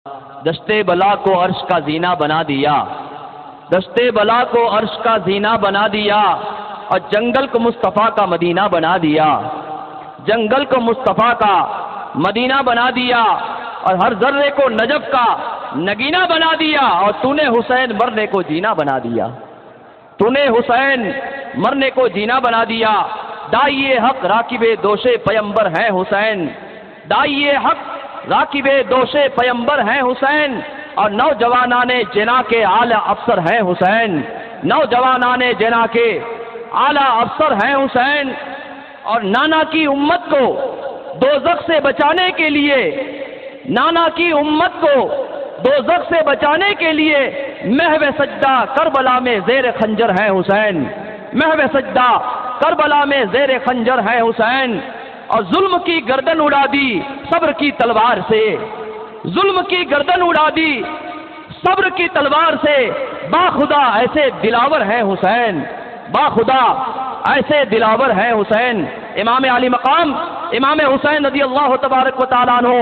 دشتے بلا کو عرش کا زینہ بنا دیا، دشتے بلا کو عرش کا زینہ بنا دیا، اور جنگل کو مصطفیٰ کا مدینہ بنا دیا، جنگل کو مصطفیٰ کا مدینہ بنا دیا، اور ہر ذرے کو نجف کا نگینہ بنا دیا، اور تو نے حسین مرنے کو جینا بنا دیا، تو نے حسین مرنے کو جینا بنا دیا۔ داعیے حق راکب دوش پیمبر ہیں حسین، داعیے حق راکب دوش پیمبر ہیں حسین، اور نوجوانان جنا کے اعلی افسر ہیں حسین، نوجوانان جنا کے اعلی افسر ہیں حسین۔ اور نانا کی امت کو دوزخ سے بچانے کے لیے، نانا کی امت کو دوزخ سے بچانے کے لیے محو سجدہ کربلا میں زیر خنجر ہیں حسین، محو سجدہ کربلا میں زیر خنجر ہیں حسین۔ اور ظلم کی گردن اڑا دی صبر کی تلوار سے، ظلم کی گردن اڑا دی صبر کی تلوار سے، باخدا ایسے دلاور ہیں حسین، باخدا ایسے دلاور ہیں حسین۔ امام علی مقام امام حسین رضی اللہ تبارک و تعالیٰ عنہ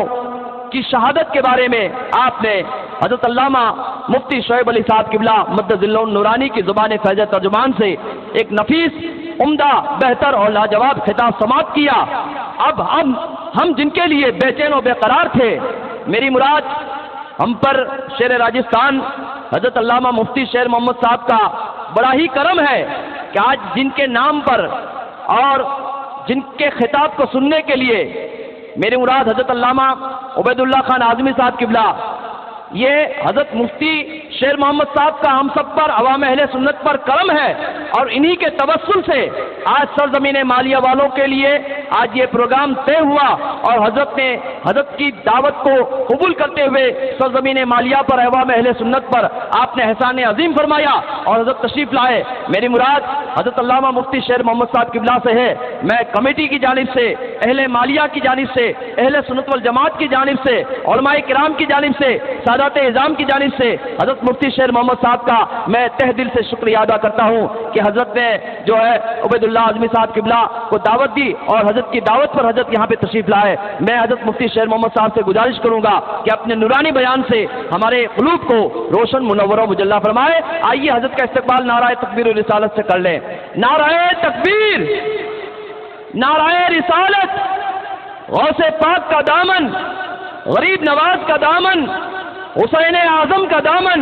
کی شہادت کے بارے میں آپ نے حضرت علامہ مفتی شعیب علی صاحب قبلہ مدد اللہ نورانی کی زبان فیض ترجمان سے ایک نفیس، عمدہ، بہتر اور لاجواب خطاب سماعت کیا۔ اب ہم جن کے لیے بے چین و بے قرار تھے، میری مراد ہم پر شیر راجستھان حضرت علامہ مفتی شیر محمد صاحب کا بڑا ہی کرم ہے کہ آج جن کے نام پر اور جن کے خطاب کو سننے کے لیے میری مراد حضرت علامہ عبید اللہ خان اعظمی صاحب قبلہ، یہ حضرت مفتی شیر محمد صاحب کا ہم سب پر، عوام اہل سنت پر کرم ہے، اور انہی کے توسل سے آج سرزمین مالیہ والوں کے لیے آج یہ پروگرام طے ہوا، اور حضرت نے حضرت کی دعوت کو قبول کرتے ہوئے سرزمین مالیہ پر، عوام اہل سنت پر آپ نے احسان عظیم فرمایا اور حضرت تشریف لائے۔ میری مراد حضرت علامہ مفتی شیر محمد صاحب قبلہ سے ہے۔ میں کمیٹی کی جانب سے، اہل مالیہ کی جانب سے، اہل سنت والجماعت کی جانب سے، علماء کرام کی جانب سے، سادات اعظام کی جانب سے حضرت مفتی شیر محمد صاحب کا میں تہ دل سے شکریہ ادا کرتا ہوں کہ حضرت نے جو ہے عبید اللہ اعظمی صاحب قبلہ کو دعوت دی، اور حضرت کی دعوت پر حضرت یہاں پہ تشریف لائے۔ میں حضرت مفتی شیر محمد صاحب سے گزارش کروں گا کہ اپنے نورانی بیان سے ہمارے قلوب کو روشن، منور و مجلہ فرمائے۔ آئیے حضرت کا استقبال نعرہ تکبیر و رسالت سے کر لیں۔ نعرہ تکبیر، نعرہ رسالت، غوث پاک کا دامن، غریب نواز کا دامن، حسین اعظم کا دامن،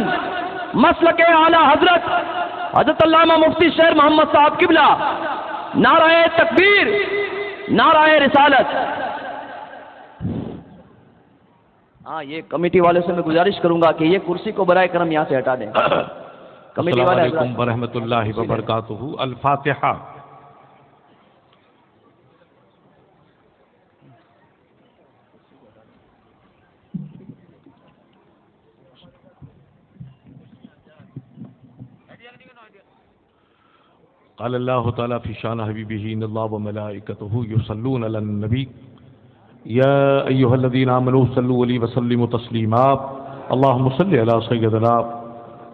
مسلک اعلی حضرت حضرت علامہ مفتی شیر محمد صاحب قبلہ۔ نعرہ تکبیر، نعرہ رسالت۔ ہاں، یہ کمیٹی والے سے میں گزارش کروں گا کہ یہ کرسی کو برائے کرم یہاں سے ہٹا دیں۔ کمیٹی والے، السلام علیکم ورحمۃ اللہ وبرکاتہ۔ الفاتحہ۔ قال اللہ تعالیٰ فی شان حبیبہ ان اللہ وملائکتہ یصلون علی النبی یا ایہا الذین آمنوا صلوا علیہ وسلموا تسلیما اللہم صلی علی سیدنا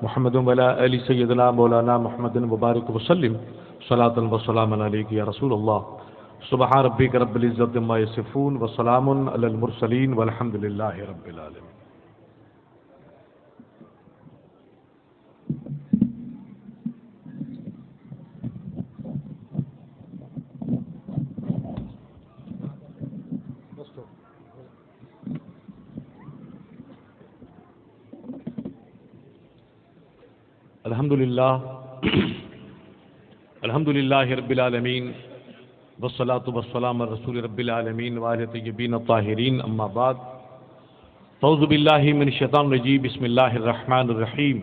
محمد وعلی آل سیدنا مولانا محمد وبارک وسلم صلاۃ وسلاما علیک یا رسول اللہ۔ سبحان ربک رب العزت عما یصفون وسلام علی المرسلین والحمد للہ رب العالمین۔ الحمد للہ رب العالمین والصلاة والسلام علی رسول رب العالمین وآلہ طیبین الطاہرین، اما بعد فاعوذ باللہ من الشیطان الرجیم، بسم اللہ الرحمن الرحیم۔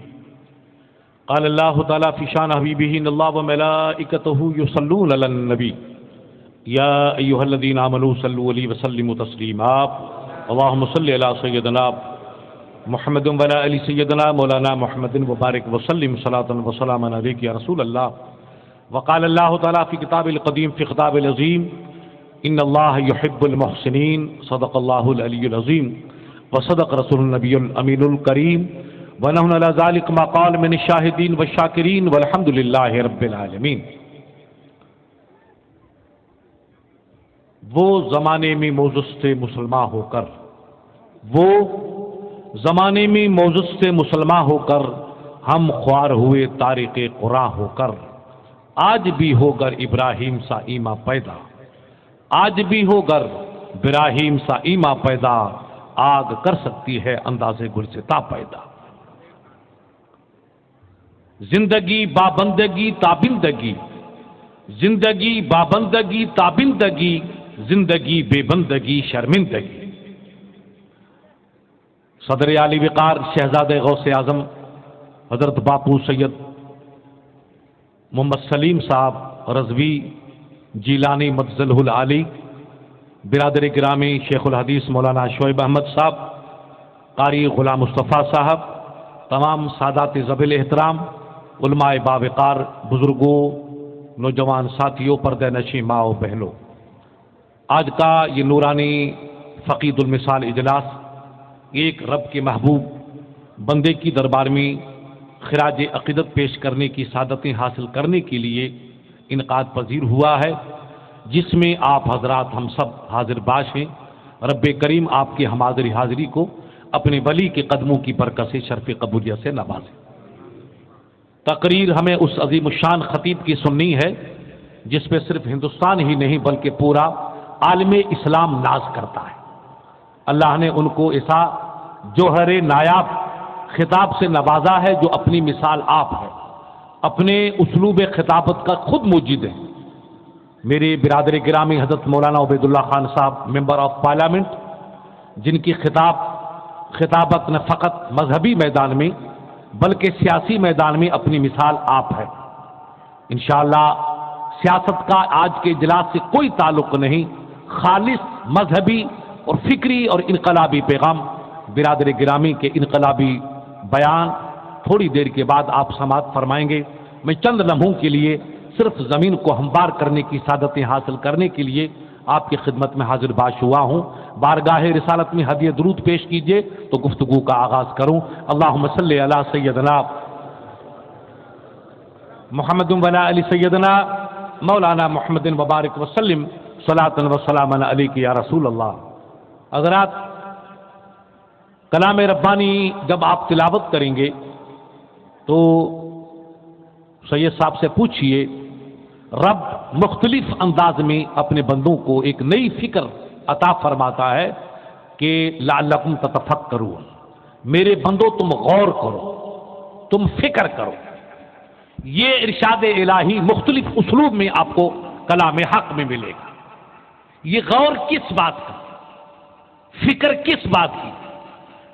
قال اللہ تعالیٰ فی شان حبیبہ ان اللہ وملائکتہ یصلون علی النبی یا ایہا الذین آمنوا صلوا علیہ وسلموا تسلیما اللہم صلی علی سیدنا محمد وعلی آل سیدنا مولانا محمد وبارک وسلم صلاۃ وسلاما علیک یا رسول اللہ۔ وقال اللہ تعالیٰ فی کتاب القدیم فی خطاب العظیم ان اللہ یحب المحسنین صدق اللہ العلی العظیم وصدق رسول النبی الامین الکریم ونحن علی ذلک ما قال من الشاہدین والشاکرین والحمد للہ رب العالمین۔ وہ زمانے میں موجز تھے مسلمان ہو کر، وہ زمانے میں موجود سے مسلمان ہو کر ہم خوار ہوئے تارق قرآن ہو کر، آج بھی ہو گر ابراہیم سا ایما پیدا، آج بھی ہو گر ابراہیم سا ایما پیدا، آگ کر سکتی ہے انداز گلستہ پیدا۔ زندگی بابندگی تابندگی، زندگی بابندگی تابندگی، زندگی بے بندگی شرمندگی۔ صدر عالی وقار شہزادہ غوث اعظم حضرت باپو سید محمد سلیم صاحب رضوی جیلانی مدظلہ العالی، برادر گرامی شیخ الحدیث مولانا شعیب احمد صاحب، قاری غلام مصطفیٰ صاحب، تمام سادات ذویل احترام، علماء باوقار، بزرگوں، نوجوان ساتھیوں، پردہ نشین ماں و بہنوں، آج کا یہ نورانی فقید المثال اجلاس ایک رب کے محبوب بندے کی دربار میں خراج عقیدت پیش کرنے کی سعادتیں حاصل کرنے کے لیے انعقاد پذیر ہوا ہے، جس میں آپ حضرات ہم سب حاضر باش ہیں۔ رب کریم آپ کی ہم حاضری کو اپنے ولی کے قدموں کی برکت سے شرف قبولیت سے نوازے۔ تقریر ہمیں اس عظیم الشان خطیب کی سننی ہے جس پہ صرف ہندوستان ہی نہیں بلکہ پورا عالم اسلام ناز کرتا ہے۔ اللہ نے ان کو ایسا جوہر نایاب خطاب سے نوازا ہے جو اپنی مثال آپ ہے، اپنے اسلوب خطابت کا خود موجود ہے۔ میرے برادر گرامی حضرت مولانا عبید اللہ خان صاحب ممبر آف پارلیمنٹ، جن کی خطابت نہ فقط مذہبی میدان میں بلکہ سیاسی میدان میں اپنی مثال آپ ہے۔ انشاءاللہ سیاست کا آج کے اجلاس سے کوئی تعلق نہیں، خالص مذہبی اور فکری اور انقلابی پیغام برادر گرامی کے انقلابی بیان تھوڑی دیر کے بعد آپ سماعت فرمائیں گے۔ میں چند لمحوں کے لیے صرف زمین کو ہموار کرنے کی سعادتیں حاصل کرنے کے لیے آپ کی خدمت میں حاضر باش ہوا ہوں۔ بارگاہ رسالت میں ہدیہ درود پیش کیجیے تو گفتگو کا آغاز کروں۔ اللہم صلی علی سیدنا محمد و علی سیدنا مولانا محمد وبارک وسلم صلاۃ و سلام علیک یا رسول اللہ۔ حضرات، کلام ربانی جب آپ تلاوت کریں گے تو سید صاحب سے پوچھئے، رب مختلف انداز میں اپنے بندوں کو ایک نئی فکر عطا فرماتا ہے کہ لعلکم تتفکرون، میرے بندوں تم غور کرو، تم فکر کرو۔ یہ ارشاد الہی مختلف اسلوب میں آپ کو کلام حق میں ملے گا۔ یہ غور کس بات کا، فکر کس بات کی؟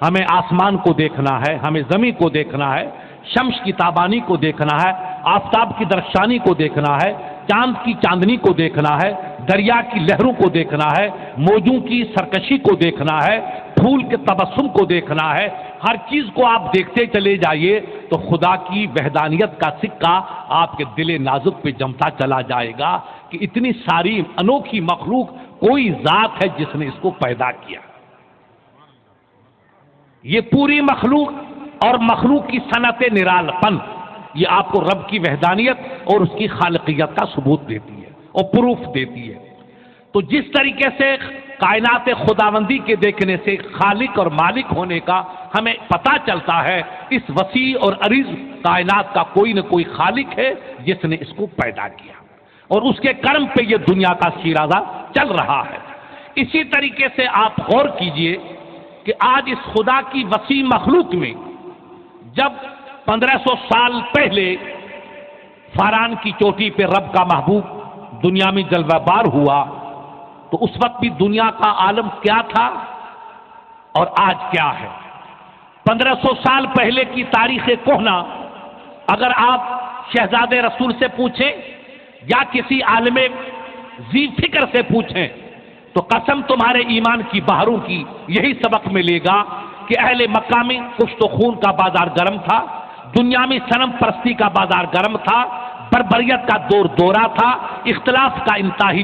ہمیں آسمان کو دیکھنا ہے، ہمیں زمین کو دیکھنا ہے، شمس کی تابانی کو دیکھنا ہے، آفتاب کی درخشانی کو دیکھنا ہے، چاند کی چاندنی کو دیکھنا ہے، دریا کی لہروں کو دیکھنا ہے، موجوں کی سرکشی کو دیکھنا ہے، پھول کے تبسم کو دیکھنا ہے۔ ہر چیز کو آپ دیکھتے چلے جائیے تو خدا کی وحدانیت کا سکہ آپ کے دل نازک پہ جمتا چلا جائے گا کہ اتنی ساری انوکھی مخلوق کوئی ذات ہے جس نے اس کو پیدا کیا۔ یہ پوری مخلوق اور مخلوق کی صنعت نرال پن، یہ آپ کو رب کی وحدانیت اور اس کی خالقیت کا ثبوت دیتی ہے اور پروف دیتی ہے۔ تو جس طریقے سے کائنات خداوندی کے دیکھنے سے خالق اور مالک ہونے کا ہمیں پتہ چلتا ہے، اس وسیع اور عریض کائنات کا کوئی نہ کوئی خالق ہے جس نے اس کو پیدا کیا اور اس کے کرم پہ یہ دنیا کا شیرازہ چل رہا ہے۔ اسی طریقے سے آپ غور کیجئے کہ آج اس خدا کی وسیع مخلوق میں جب 1500 سال پہلے فاران کی چوٹی پہ رب کا محبوب دنیا میں جلوہ بار ہوا تو اس وقت بھی دنیا کا عالم کیا تھا اور آج کیا ہے؟ 1500 سال پہلے کی تاریخ کہنا اگر آپ شہزادے رسول سے پوچھیں یا کسی عالم ذی فکر سے پوچھیں تو قسم تمہارے ایمان کی بہاروں کی یہی سبق ملے گا کہ اہل مکہ میں کشت و خون کا بازار گرم تھا، دنیا میں صنم پرستی کا بازار گرم تھا، بربریت کا دورہ تھا، اختلاف کا انتہائی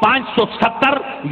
570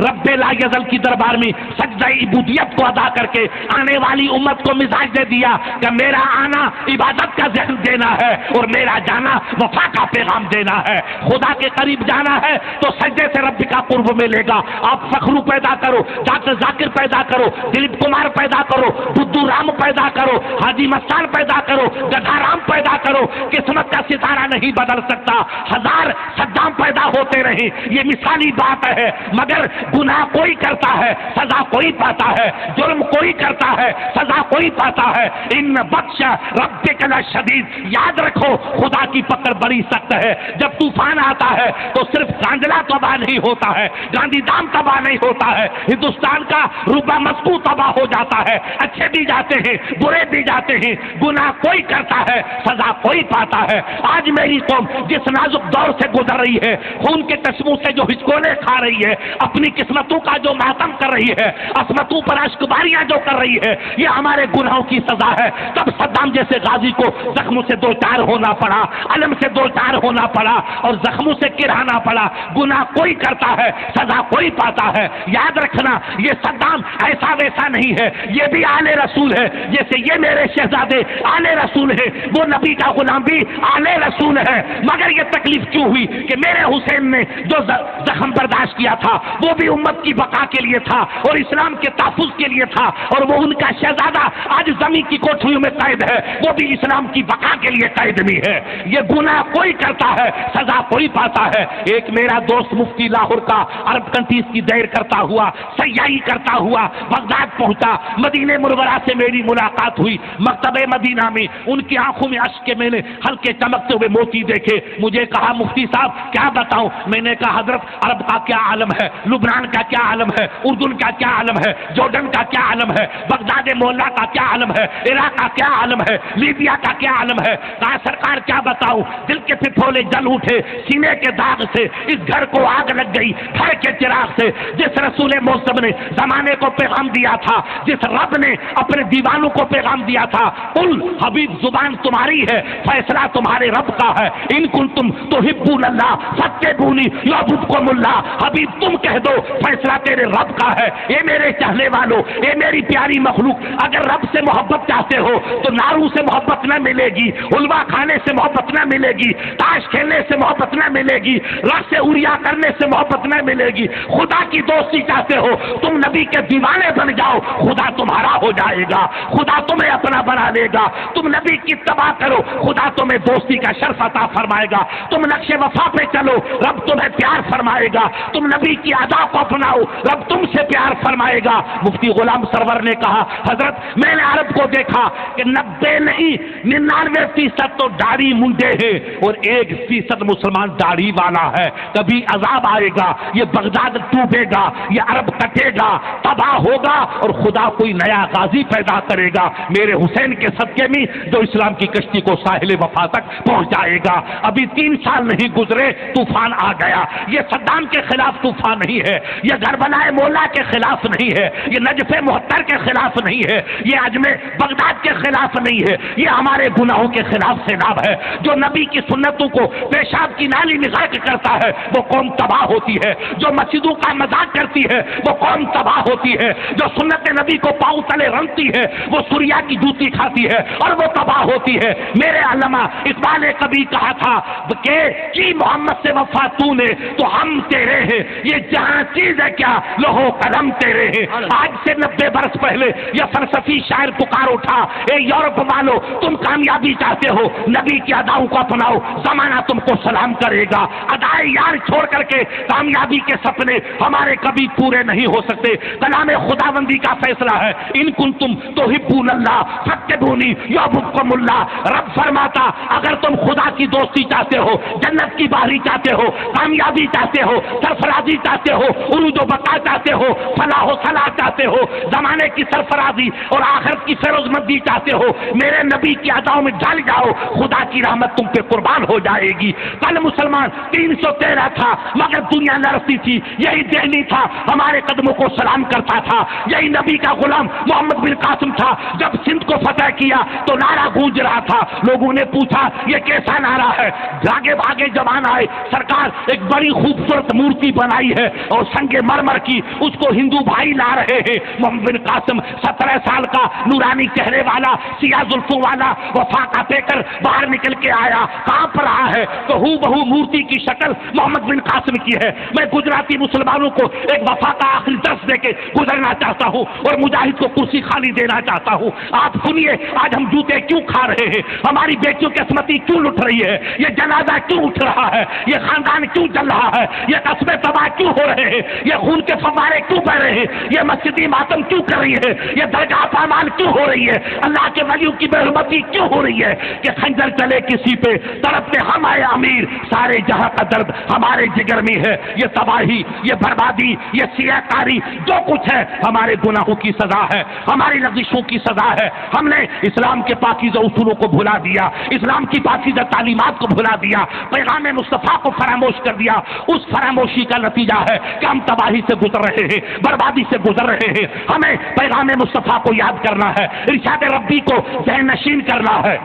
رب لا یزل کی دربار میں سجدہ عبودیت کو ادا کر کے آنے والی امت کو مزاج دے دیا کہ میرا آنا عبادت کا ذہن دینا ہے اور میرا جانا وفا کا پیغام دینا ہے. خدا کے قریب جانا ہے تو سجدے سے رب کا قرب ملے گا. آپ فخرو پیدا کرو، ڈاکٹر ذاکر پیدا کرو، دلیپ کمار پیدا کرو، بدھو رام پیدا کرو، حاجی مستان پیدا کرو، گدھا رام پیدا کرو، قسمت کا ستارہ نہیں بدل سکتا. ہزار صدام پیدا ہوتے رہے، یہ مثالی بات ہے، مگر گناہ کوئی کرتا ہے سزا کوئی پاتا ہے، جرم کوئی کرتا ہے سزا کوئی پاتا ہے. ان بخش ربک لشدید، یاد رکھو خدا کی پکڑ بڑی سخت ہے. جب طوفان آتا ہے تو صرف کانڈلا تباہ نہیں ہوتا ہے، گاندھی دام تباہ نہیں ہوتا ہے، ہندوستان کا روبہ مسکو تباہ ہو جاتا ہے. اچھے بھی جاتے ہیں، برے بھی جاتے ہیں، گناہ کوئی کرتا ہے سزا کوئی پاتا ہے. آج میری قوم جس نازک دور سے گزر رہی ہے، خون کے چشموں سے جو ہچکولے کھا رہی ہے، اپنی قسمتوں کا جو ماتم کر رہی ہے، عصمتوں پر اشکباریاں جو کر رہی ہے، یہ ہمارے گناہوں کی سزا ہے. تب صدام جیسے غازی کو زخموں سے دو چار ہونا پڑا، علم سے دو چار ہونا پڑا اور زخموں سے کرہانا پڑا. گناہ کوئی کرتا ہے سزا کوئی پاتا ہے. یاد رکھنا یہ صدام ایسا ویسا نہیں ہے، یہ بھی آل رسول ہے. جیسے یہ میرے شہزادے آل رسول ہے، وہ نبی کا غلام بھی آل رسول ہے. مگر یہ تکلیف کیوں ہوئی کہ میرے حسین نے جو زخم برداشت کیا تھا وہ بھی امت کی بقا کے لیے تھا اور اسلام کے تحفظ کے لیے تھا، اور وہ ان کا شہزادہ آج زمین کی کوٹھریوں میں قید ہے، وہ بھی اسلام کی بقا کے لیے قید نہیں ہے. یہ گناہ کوئی کرتا ہے سزا کوئی پاتا ہے. ایک میرا دوست مفتی لاہور کا عرب کنٹریز کی دیر کرتا ہوا، سیاحی کرتا ہوا بغداد پہنچا. مدینہ منورہ سے میری ملاقات ہوئی. مکتبہ مدینہ میں ان کی آنکھوں میں اشک کے میں نے ہلکے چمکتے ہوئے موتی دیکھے. مجھے کہا مفتی صاحب کیا بتاؤں؟ میں نے کہا حضرت عرب کا کیا عالم ہے، لبنان کا کیا عالم ہے، اردن کا کیا عالم ہے، جارڈن کا کیا عالم ہے، بغداد مولا کا کیا عالم ہے، عراق کا کیا عالم ہے، لیبیا کا کیا عالم ہے. کہا سرکار کیا بتاؤں؟ دل کے پھپھولے جل اٹھے، سینے کے داغ سے اس گھر کو آگ لگ گئی، گھر کے چراغ سے. جس رسول معظم نے زمانے کو پیغام دیا تھا، جس رب نے اپنے دیوانوں کو پیغام دیا تھا، قل حبیب زبان تمہاری ہے، فیصلہ تمہارے رب کا ہے. ان کنتم تحبون اللہ فاتبعونی یحببکم اللہ. حبیب تم کہہ دو فیصلہ تیرے رب کا ہے. اے میرے چاہنے والوں، اے میری پیاری مخلوق، اگر رب سے محبت چاہتے ہو تو نارو سے محبت نہ ملے گی، حلوہ کھانے سے محبت نہ ملے گی، تاش کھیلنے سے محبت نہ ملے گی، رس سے اوریا کرنے سے محبت نہ ملے گی. خدا کی دوستی چاہتے ہو تم نبی کے دیوانے بن جاؤ، خدا تمہارا ہو جائے گا، خدا تمہیں اپنا بنا لے گا. تم نبی کی اتباع کرو، خدا تمہیں دوستی کا شرف عطا فرمائے گا. تم نقش وفا پہ چلو، رب تمہیں پیار فرمائے گا. تم نبی کی ادا کو اپناؤ، رب تم سے پیار فرمائے گا. مفتی غلام سرور نے کہا حضرت میں نے عرب کو دیکھا کہ 90 نہیں 99% تو داڑھی منڈے ہیں اور 1% مسلمان داڑھی والا ہے. کبھی عذاب آئے گا، یہ بغداد ڈوبے گا، یہ عرب کٹے گا، تباہ ہوگا اور خدا کوئی نیا غازی پیدا کرے گا میرے حسین کے صدقے میں، جو اسلام کی کشتی کو ساحل وفا تک پہنچ جائے گا. ابھی 3 سال نہیں گزرے طوفان آ گیا. یہ صدام کے خلاف طوفان نہیں ہے، یہ کربلائے مولا کے خلاف نہیں ہے، یہ نجف محتر کے خلاف نہیں ہے، یہ عجم بغداد کے خلاف نہیں ہے، یہ ہمارے گناہوں کے خلاف سیلاب ہے. جو نبی کی سنتوں کو پیشاب کی نالی میں غرق کرتا ہے وہ قوم تباہ ہوتی ہے. جو مسجدوں کا مذاق کرتی ہے وہ قوم تباہ ہوتی ہے. جو سنت نبی کو پاؤں تلے رنگتی ہے وہ سوریا کی جوتی کھاتی ہے اور وہ تباہ ہوتی ہے. میرے علامہ اقبال نے کبھی کہا تھا کہ کی محمد سے وفا تو نے تو ہم تیرے ہیں، یہ جہاں چیز ہے کیا لوہو قلم تیرے ہیں. آج سے 90 برس پہلے یہ فلسفی شاعر پکار اٹھا، اے یورپ والو تم کامیابی چاہتے ہو نبی کی اداؤں کو اپناؤ، زمانہ تم کو سلام کرے گا. ادائے یار چھوڑ کر کے کامیابی کے سپنے ہمارے کبھی پورے نہیں ہو سکتے. کلام خداوندی کا فیصلہ ہے ان کنتم تحبون اللہ فاتبعونی یحببکم اللہ. رب فرماتا اگر تم خدا کی دوستی چاہتے ہو، جنت کی باہری چاہتے ہو، کامیابی چاہتے ہو، سرفرازی چاہتے ہو، عروج و بقا چاہتے ہو، فلاح و صلاح چاہتے ہو، زمانے کی سرفرازی اور آخرت کی فیروز مندی چاہتے ہو، میرے نبی کی اداؤں میں ڈال جاؤ، خدا کی رحمت تم پہ قربان ہو جائے گی. کل مسلمان 313 تھا مگر دنیا لڑتی تھی، یہی دہلی تھا ہمارے قدموں کو سلام کرتا تھا، یہی نبی کا غلام محمد بن قاسم تھا، جب سندھ کو فتح کیا تو نعرہ گونج رہا تھا، لوگوں نے پوچھا یہ کیسا نعرہ ہے، بھاگے بھاگے جوان آئے، سرکار ایک بڑی خوبصورت مورتی بنائی ہے اور سنگ مرمر کی، اس کو ہندو بھائی لا رہے ہیں۔ محمد بن قاسم 17 سال کا نورانی چہرے والا، سیاہ زلفوں والا، وفاقہ پہ کر باہر نکل کے آیا، کہاں پر رہا ہے تو ہو بہو مورتی کی شکل محمد بن قاسم کی ہے۔ میں گجراتی مسلمانوں کو ایک وفاقہ آخری درس دے کے گزرنا چاہتا ہوں اور مجاہد کو کرسی خالی دینا چاہتا ہوں۔ آپ سنیے، آج ہم جوتے کیوں کھا رہے ہیں، ہماری بیٹیوں کی عصمتی کیوں لٹ رہی ہے، یہ جنازہ کیوں اٹھ رہا ہے، یہ خاندان کیوں جل رہا ہے، یہ قصبے تباہ کیوں ہو رہے ہیں، یہ خون کے فوارے کیوں بہ رہے ہیں، یہ مسجدی ماتم کیوں کر رہی ہے، یہ درگاہ پامال کیوں ہو رہی ہے، اللہ کے ولیوں کی بے حرمتی کیوں ہو رہی ہے کہ خنجر چلے کسی پہ طرف میں ہم آئے امیر، سارے جہاں کا درد ہمارے جگر میں ہے۔ یہ تباہی، یہ بربادی، یہ سیاہ کاری جو کچھ ہے ہمارے گناہوں کی سزا ہے، ہماری لغزشوں کی سزا ہے۔ ہم نے اسلام کے پاکیزہ اصولوں کو بھلا دیا، اسلام کی پاکیزہ تعلیمات کو بھلا دیا، پیغام مصطفیٰ کو فراموش کر دیا۔ اس فراموشی کا نتیجہ ہے کہ ہم تباہی سے گزر رہے ہیں، بربادی سے گزر رہے ہیں۔ ہمیں پیغام مصطفیٰ کو یاد کرنا ہے، ارشاد ربی کو ذہن نشین کرنا ہے۔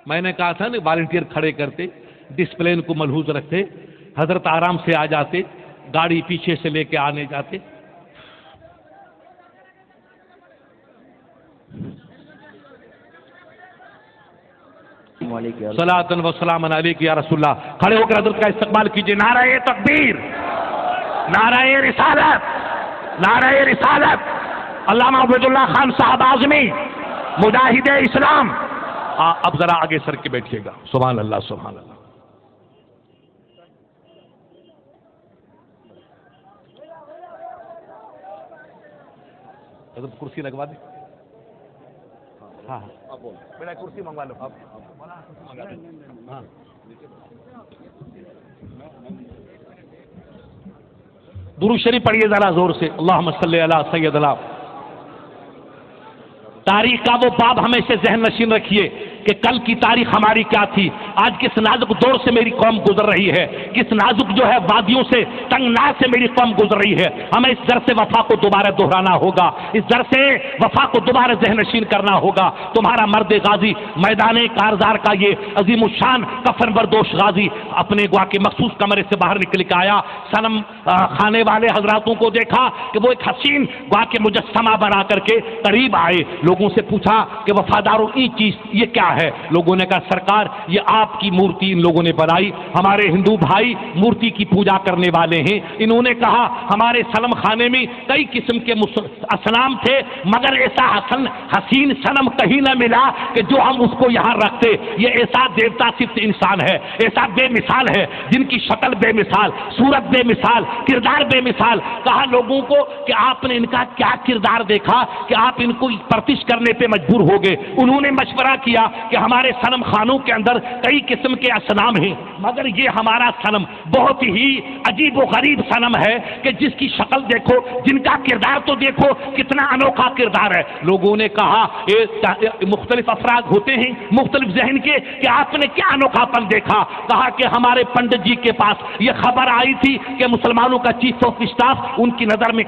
میں نے کہا تھا نا والنٹیئر کھڑے کرتے، ڈسپلین کو ملحوظ رکھتے، حضرت آرام سے آ جاتے، گاڑی پیچھے سے لے کے آنے جاتے۔ صلاۃ و سلام علیک یا رسول اللہ۔ کھڑے ہو کر حضرت کا استقبال کیجیے۔ نعرہ تکبیر، نعرہ رسالت، نعرہ رسالت۔ علامہ عبید اللہ خان صاحب اعظمی، مجاہد اسلام۔ اب ذرا آگے سر کے بیٹھیے گا۔ سبحان اللہ، سبحان اللہ۔ حضرت کرسی لگوا دیں۔ ہاں بیٹا کرسی منگوا لو۔ درود شریف پڑھیے ذرا زور سے، اللہم صلی علی سیدنا۔ تاریخ کا وہ باب ہمیشہ ذہن نشین رکھیے کہ کل کی تاریخ ہماری کیا تھی، آج کس نازک دور سے میری قوم گزر رہی ہے، کس نازک جو ہے وادیوں سے، تنگناہ سے میری قوم گزر رہی ہے۔ ہمیں اس درس وفا کو دوبارہ دہرانا ہوگا، اس درس وفا کو دوبارہ ذہن نشین کرنا ہوگا۔ تمہارا مرد غازی میدان کارزار کا یہ عظیم الشان کفن بردوش غازی اپنے گوا کے مخصوص کمرے سے باہر نکل کے آیا، صنم کھانے والے حضراتوں کو دیکھا کہ وہ ایک حسین گوا کے مجسمہ بنا کر کے قریب آئے، لوگوں سے پوچھا کہ وفاداروں یہ چیز یہ کیا ہے؟ لوگوں نے کہا سرکار یہ آپ کی مورتی ان لوگوں نے بنائی، ہمارے ہندو بھائی مورتی کی پوجا کرنے والے ہیں۔ انہوں نے کہا ہمارے صنم خانے میں کئی قسم کے اصنام تھے مگر ایسا حسین صنم کہیں نہ ملا کہ جو ہم اس کو یہاں رکھتے۔ یہ ایسا دیوتا صرف انسان ہے، ایسا بے مثال ہے جن کی شکل بے مثال، صورت بے مثال، کردار بے مثال۔ کہا لوگوں کو کہ آپ نے ان کا کیا کردار دیکھا کہ آپ ان کو پرتش کرنے پہ مجبور ہو گئے؟ انہوں نے مشورہ کیا کہ ہمارے صنم خانوں کے اندر کئی قسم کے اصنام ہیں مگر یہ ہمارا صنم بہت ہی عجیب و غریب صنم ہے کہ جس کی شکل دیکھو، جن کا کردار تو دیکھو کتنا انوکھا کردار ہے۔ لوگوں نے کہا مختلف افراد ہوتے ہیں مختلف ذہن کے کہ آپ نے کیا انوکھا پن دیکھا؟ کہا کہ ہمارے پنڈت جی کے پاس یہ خبر آئی تھی کہ مسلمانوں کا چیف آف اسٹاف ان کی نظر میں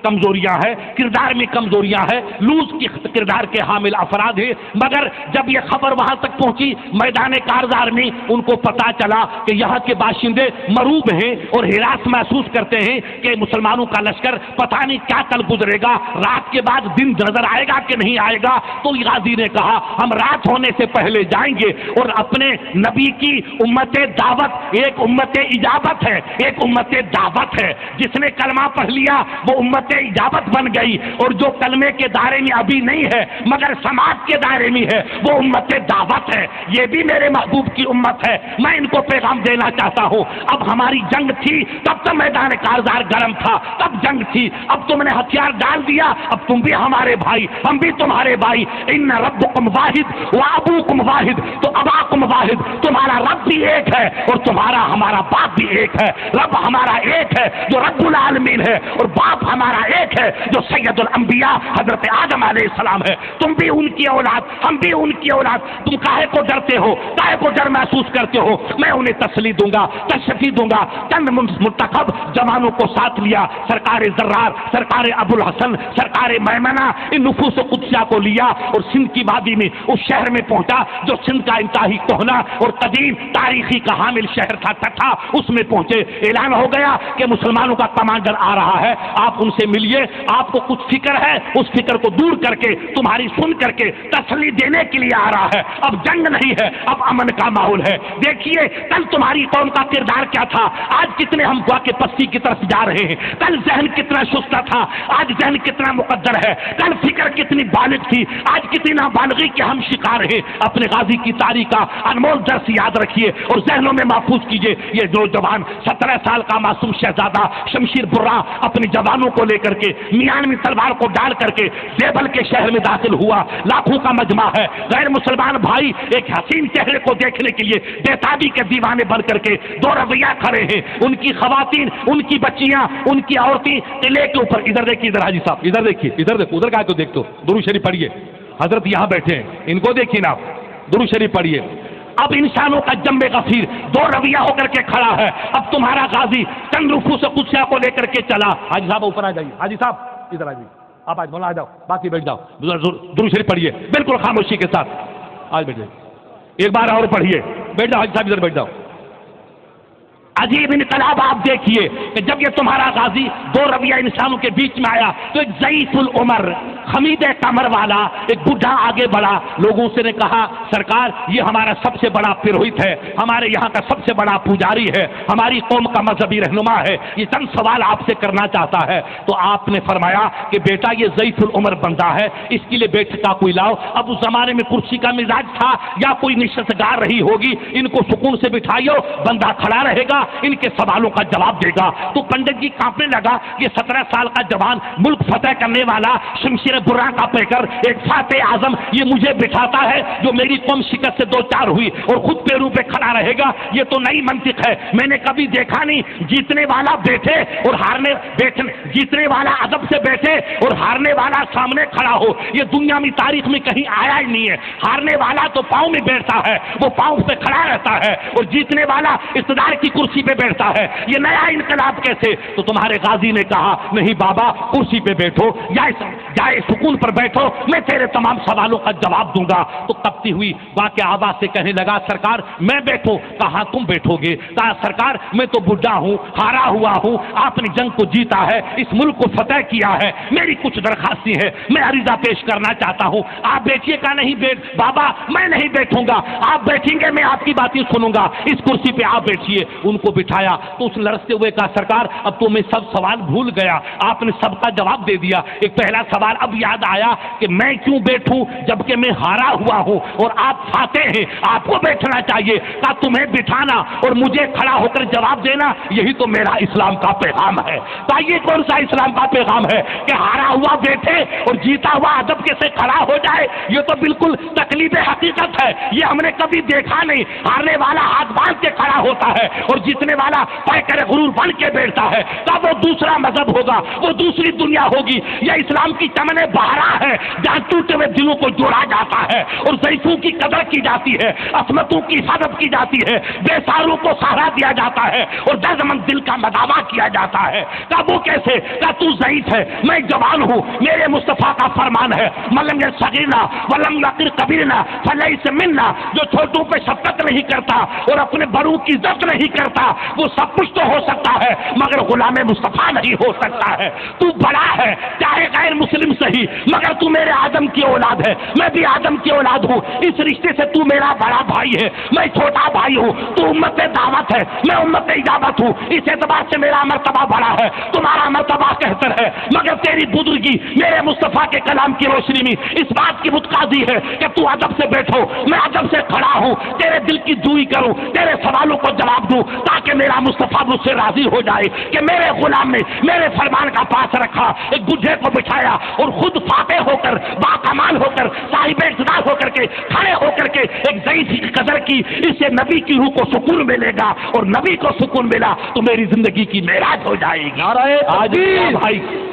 کمزوریاں ہیں، کردار میں کمزوریاں ہیں، لوز کی کردار کے حامل افراد ہیں، مگر جب یہ خبر وہاں تک پہنچی میدان کارزار میں ان کو پتا چلا کہ یہاں کے باشندے مروب ہیں اور ہراس محسوس کرتے ہیں کہ مسلمانوں کا لشکر پتہ نہیں کیا کل گزرے گا، رات کے بعد دن نظر آئے گا کہ نہیں آئے گا۔ تو غازی نے کہا ہم رات ہونے سے پہلے جائیں گے اور اپنے نبی کی امت دعوت، ایک امت اجابت ہے، ایک امت دعوت ہے، جس نے کلمہ پڑھ لیا وہ امت اجابت بن گئی، اور جو کلمے کے دائرے میں ابھی نہیں ہے مگر سماعت کے دائرے میں ہے وہ امت دعوت ہے۔ یہ بھی میرے محبوب کی امت ہے، میں ان کو پیغام دینا چاہتا ہوں۔ اب ہماری جنگ تھی تب تو میدان کارزار گرم تھا، تب جنگ تھی، اب تم نے ہتھیار ڈال دیا، اب تم بھی ہمارے بھائی، ہم بھی تمہارے بھائی۔ ان ربکم واحد وابوکم واحد، تو اباکم واحد، تمہارا رب بھی ایک ہے اور تمہارا ہمارا باپ بھی ایک ہے۔ رب ہمارا ایک ہے جو رب العالمین ہے اور باپ ہمارا خدا ایک ہے جو سید الانبیاء حضرت آدم علیہ السلام ہے. تم بھی ان کی اولاد، ہم بھی ان کی اولاد. تم کاہے کو ڈرتے ہو، کاہے کو ڈر محسوس کرتے ہو؟ میں انہیں تسلی دوں گا، تشفی دوں گا. چند منتخب جوانوں کو ساتھ لیا، سرکار زرار، سرکار ابو الحسن، سرکار میمنہ، ان نفوس قدسیہ کو لیا اور سندھ کی وادی میں اس شہر میں پہنچا جو سندھ کا انتہائی کہنا اور قدیم تاریخی کا حامل شہر تھا ٹھٹھا. اس میں پہنچے، اعلان ہو گیا کہ مسلمانوں کا کمانڈر آ رہا ہے، آپ ان سے ملیے. آپ کو کچھ فکر ہے، اس فکر کو دور کر کے تمہاری سن کر کے تسلی دینے کے لیے آ رہا ہے. اب جنگ نہیں ہے، اب امن کا ماحول ہے. دیکھیے کل تمہاری قوم کا کردار کیا تھا، آج کتنے ہم گوا کے پستی کی طرف جا رہے ہیں. کل ذہن کتنا شستہ تھا، آج ذہن کتنا مقدر ہے. کل فکر کتنی بالغ تھی، آج کتنی نابالغی کے ہم شکار ہیں. اپنے غازی کی تاریخ کا انمول درس یاد رکھیے اور ذہنوں میں محفوظ کیجیے. یہ جو جوان 17 سال کا معصوم شہزادہ شمشیر برہ اپنے جوانوں کو لے کر کے میانوی تلوار کو ڈال کر کے دیبل کے شہر میں داخل ہوا. لاکھوں کا مجمع ہے، غیر مسلمان بھائی ایک حسین چہرے کو دیکھنے کے لیے بےتابی کے دیوانے بن کر کے دو رویہ کھڑے ہیں. ان کی خواتین، ان کی بچیاں، ان کی عورتیں قلعے کے اوپر. ادھر دیکھیے، ادھر حاجی صاحب ادھر دیکھیے، ادھر دیکھو، ادھر کا تو دیکھ تو درود شریف پڑھیے. حضرت یہاں بیٹھے ہیں، ان کو دیکھیے نا، درود شریف پڑھیے. اب انسانوں کا جنب غفیر دو رویہ ہو کر کے کھڑا ہے. اب تمہارا غازی چند نفوس قدسیہ کو لے کر کے چلا. حاجی صاحب اوپر آ جائیے، حاجی صاحب ادھر آ جائیے، آپ آج مولانا آ جاؤ، باقی بیٹھ جاؤ، درود شریف پڑھیے بالکل خاموشی کے ساتھ. آج بیٹھ جائیے، ایک بار اور پڑھیے. بیٹھ جاؤ حاجی صاحب، ادھر بیٹھ جاؤ. عجیب انقلاب آپ دیکھیے کہ جب یہ تمہارا غازی دو رویہ انسانوں کے بیچ میں آیا تو ایک ضعیف العمر خمید کمر والا ایک بڈھا آگے بڑھا. لوگوں سے نے کہا سرکار یہ ہمارا سب سے بڑا پروہت ہے، ہمارے یہاں کا سب سے بڑا پجاری ہے، ہماری قوم کا مذہبی رہنما ہے، یہ چند سوال آپ سے کرنا چاہتا ہے. تو آپ نے فرمایا کہ بیٹا یہ ضعیف العمر بندہ ہے، اس کے لیے بیٹھ کا کوئی لاؤ. اب اس زمانے میں کرسی کا مزاج تھا یا کوئی نشست گار رہی ہوگی، ان کو سکون سے بٹھائیو، بندہ کھڑا رہے گا، ان کے سوالوں کا جواب دے گا. تو پنڈت جی کانپنے لگا. یہ 17 سال کا جوان ملک فتح کرنے والا شمشیر برہ کا پیکر ایک فاتح اعظم یہ مجھے بٹھاتا ہے جو میری قوم شکست سے دو چار ہوئی اور خود پیروں پہ کھڑا رہے گا. یہ تو نئی منطق ہے، میں نے کبھی دیکھا نہیں. جیتنے والا بیٹھے اور ہارنے بیٹھے، جیتنے والا ادب سے بیٹھے اور ہارنے والا سامنے کھڑا ہو، یہ دنیا میں تاریخ میں کہیں آیا ہی نہیں ہے. ہارنے والا تو پاؤں میں بیٹھتا ہے، وہ پاؤں پہ کھڑا رہتا ہے، اور جیتنے والا اقتدار کی کرسی پہ بیٹھتا ہے. یہ نیا انقلاب کیسے؟ تو تمہارے غازی نے کہا نہیں بابا کرسی پہ بیٹھو یا سکون پر بیٹھو، میں تیرے تمام سوالوں کا جواب دوں گا. تو کپتی ہوئی واقع آواز سے کہنے لگا سرکار میں بیٹھوں. کہا تم بیٹھو گے؟ کہا سرکار میں تو بڈھا ہوں، ہارا ہوا ہوں، آپ نے جنگ کو جیتا ہے، اس ملک کو فتح کیا ہے، میری کچھ درخواستیں ہیں، میں عریضہ پیش کرنا چاہتا ہوں. آپ بیٹھیے. کا نہیں بیٹھ بابا میں نہیں بیٹھوں گا، آپ بیٹھیں گے میں آپ کی باتیں سنوں گا، اس کرسی پہ آپ بیٹھیے. ان کو بٹھایا تو اس لرزتے ہوئے کہا سرکار اب تو میں سب سوال بھول گیا، آپ نے سب کا جواب دے دیا. ایک پہلا سوال اب یاد آیا کہ میں کیوں بیٹھوں جبکہ میں ہارا ہوا ہوں اور آپ فاتح ہیں، آپ کو بیٹھنا چاہیے. کہا تمہیں بٹھانا اور مجھے کھڑا ہو کر جواب دینا یہی تو میرا اسلام کا پیغام ہے. تو یہ کون سا اسلام کا پیغام ہے کہ ہارا ہوا بیٹھے اور جیتا ہوا ادب کے سے کھڑا ہو جائے؟ یہ تو بالکل تکلیف حقیقت ہے، یہ ہم نے کبھی دیکھا نہیں. ہارنے والا ہاتھ باندھ کے کھڑا ہوتا ہے اور جیتنے والا پیکر غرور بن کے بیٹھتا ہے. تب وہ دوسرا مذہب ہوگا، وہ دوسری دنیا ہوگی. یہ اسلام کی چمن بہارا ہے جہاں ٹوٹے ہوئے دلوں کو جوڑا جاتا ہے اور ضعیفوں کی قدر کی جاتی ہے، عصمتوں کی حفاظت کی جاتی ہے، بے سہاروں کو سہارا دیا جاتا ہے اور دردمند دل کا مداوا کیا جاتا ہے. کہا وہ کیسے؟ کہا تو ضعیف ہے، میں جوان ہوں، میرے مصطفیٰ کا فرمان ہے ملم صغیرنا ولم یقر کبیرنا فلیس منا. جو چھوٹوں پہ شفقت نہیں کرتا اور اپنے بڑوں کی عزت نہیں کرتا وہ سب کچھ تو ہو سکتا ہے مگر غلام مصطفیٰ نہیں ہو سکتا ہے. تو بڑا ہے چاہے غیر مسلم صحیح، مگر تو میرے آدم کی اولاد ہے، میں بھی آدم کی اولاد ہوں. اس رشتے سے تو میرا بڑا بھائی ہے، میں چھوٹا بھائی ہوں. تو امت دعوت ہے، میں امت اجابت ہوں. اس اعتبار سے میرا مرتبہ بڑا ہے، تمہارا مرتبہ کہتر ہے. مگر تیری بزرگی میرے مصطفیٰ کے کلام کی روشنی میں اس بات کی متقاضی ہے کہ تو ادب سے بیٹھو، میں ادب سے کھڑا ہوں، تیرے دل کی جوئی کروں، تیرے سوالوں کو جواب دوں تاکہ میرا مصطفیٰ مجھ سے راضی ہو جائے کہ میرے غلام نے میرے فرمان کا پاس رکھا. ایک بڈھے کو بٹھایا اور خود فاتح ہو کر، باکمال ہو کر، صاحب اقتدار ہو کر کے، کھڑے ہو کر کے ایک ضعیف کی قدر کی. اس سے نبی کی روح کو سکون ملے گا اور نبی کو سکون ملا تو میری زندگی کی معراج ہو جائے گی. نعرہ آج تکبیر. بھائی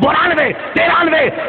92, 93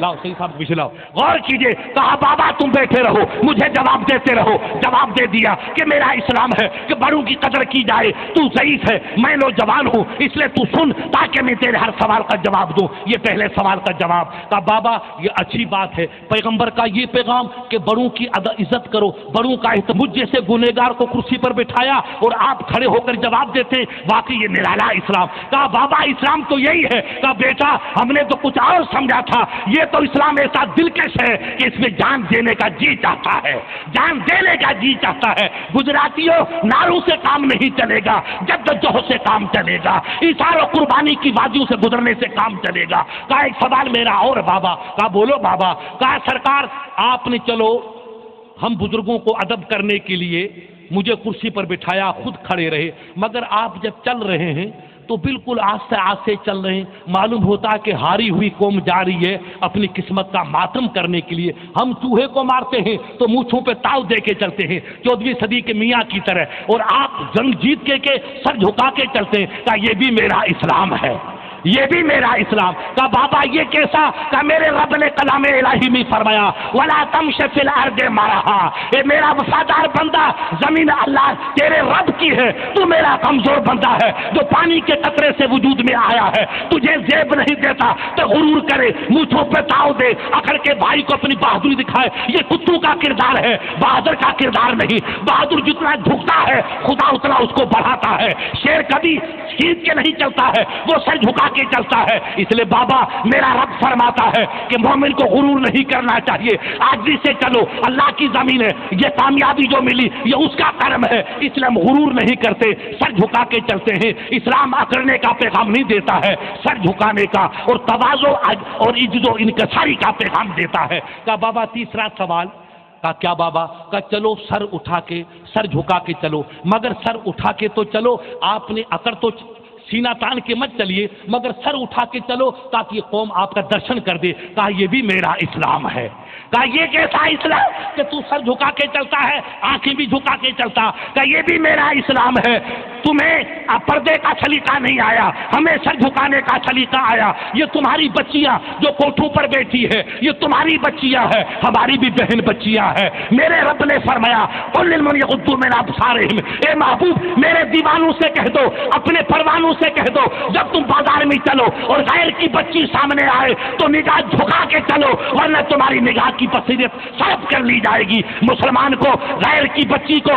لاؤ صحیح صاحب پیچھے لاؤ، غور کیجئے، کہا بابا تم بیٹھے رہو، مجھے جواب دیتے رہو، جواب دے دیا کہ میرا اسلام ہے کہ بڑوں کی قدر کی جائے، تو ضعیف ہے، میں نوجوان ہوں، اس لیے تو سن تاکہ میں تیرے ہر سوال کا جواب دوں۔ یہ پہلے سوال کا جواب۔ کہا بابا یہ اچھی بات ہے، پیغمبر کا یہ پیغام کہ بڑوں کی عزت کرو، بڑوں کا احترام، مجھ جیسے گنہگار کو کرسی پر بٹھایا اور آپ کھڑے ہو کر جواب دیتے ہیں، واقعی یہ نرالا اسلام۔ کہا بابا اسلام تو یہی ہے۔ کہا بیٹا ہم نے تو کچھ اور سمجھا تھا، یہ تو اسلام ایسا دلکش ہے کہ اس میں جان دینے کا جی چاہتا ہے، جان دینے کا جی چاہتا ہے۔ گجراتیوں ناروں سے کام نہیں چلے گا، جدوجہد سے کام چلے گا، ایثار و قربانی کی وادیوں سے گزرنے سے کام چلے گا۔ کہا ایک سوال میرا اور بابا۔ کہا بولو بابا۔ کہا سرکار آپ نے چلو ہم بزرگوں کو ادب کرنے کے لیے مجھے کرسی پر بٹھایا، خود کھڑے رہے، مگر آپ جب چل رہے ہیں تو بالکل آہستہ آہستہ چل رہے ہیں، معلوم ہوتا کہ ہاری ہوئی قوم جا رہی ہے اپنی قسمت کا ماتم کرنے کے لیے۔ ہم چوہے کو مارتے ہیں تو مونچھوں پہ تاؤ دے کے چلتے ہیں 14ویں صدی کے میاں کی طرح، اور آپ جنگ جیت کے سر جھکا کے چلتے ہیں۔ کہا یہ بھی میرا اسلام ہے، یہ بھی میرا اسلام۔ کہا بابا یہ کیسا؟ کہا میرے رب نے کلام الہی میں فرمایا وَلَا تَمْشِ فِي الْأَرْضِ مَرَحًا، اے میرا وفادار بندہ، زمین اللہ تیرے رب کی ہے، تو میرا کمزور بندہ ہے جو پانی کے قطرے سے وجود میں آیا ہے، تجھے زیب نہیں دیتا تو غرور کرے، مونچھوں پہ تاؤ دے، اکھڑ کے بھائی کو اپنی بہادری دکھائے، یہ کتوں کا کردار ہے، بہادر کا کردار نہیں۔ بہادر جتنا جھکتا ہے خدا اتنا اس کو بڑھاتا ہے، شیر کبھی کھینچ کے نہیں چلتا ہے، وہ سر جھکا کے چلتا ہے۔ اس لیے بابا میرا رب فرماتا ہے کہ مومن کو غرور نہیں کرنا چاہیے، عاجزی سے چلو، اللہ کی زمین ہے، یہ کامیابی جو ملی یہ اس کا کرم ہے، اس لیے ہم غرور نہیں کرتے، سر جھکا کے چلتے ہیں۔ اسلام اکڑنے کا پیغام نہیں دیتا ہے، سر جھکانے کا اور تواضع اور عجز و انکساری کا پیغام دیتا ہے۔ کہا بابا تیسرا سوال۔ کہا کیا بابا؟ کہا چلو سر اٹھا کے، سر جھکا کے چلو، مگر سر اٹھا کے تو چلو، آپ نے اکڑ تو سینہ تان کے مت چلیے، مگر سر اٹھا کے چلو تاکہ یہ قوم آپ کا درشن کر دے۔ کہا یہ بھی میرا اسلام ہے۔ کہا یہ کیسا اسلام کہ تو سر جھکا کے چلتا ہے، آنکھیں بھی جھکا کے چلتا؟ کہا یہ بھی میرا اسلام ہے۔ تمہیں پردے کا سلیقہ نہیں آیا، ہمیں سر جھکانے کا سلیقہ آیا۔ یہ تمہاری بچیاں جو کوٹھوں پر بیٹھی ہے یہ تمہاری بچیاں ہیں، ہماری بھی بہن بچیاں ہیں۔ میرے رب نے فرمایا قل للمؤمنین یغضوا من ابصارہم، اے محبوب میرے دیوانوں سے کہہ دو، اپنے پروانوں سے کہہ دو، جب تم بازار میں چلو اور غیر کی بچی سامنے آئے تو نگاہ جھکا کے چلو، ورنہ تمہاری نگاہ کی بصیرت صرف کر لی جائے گی۔ مسلمان کو غیر کی بچی کو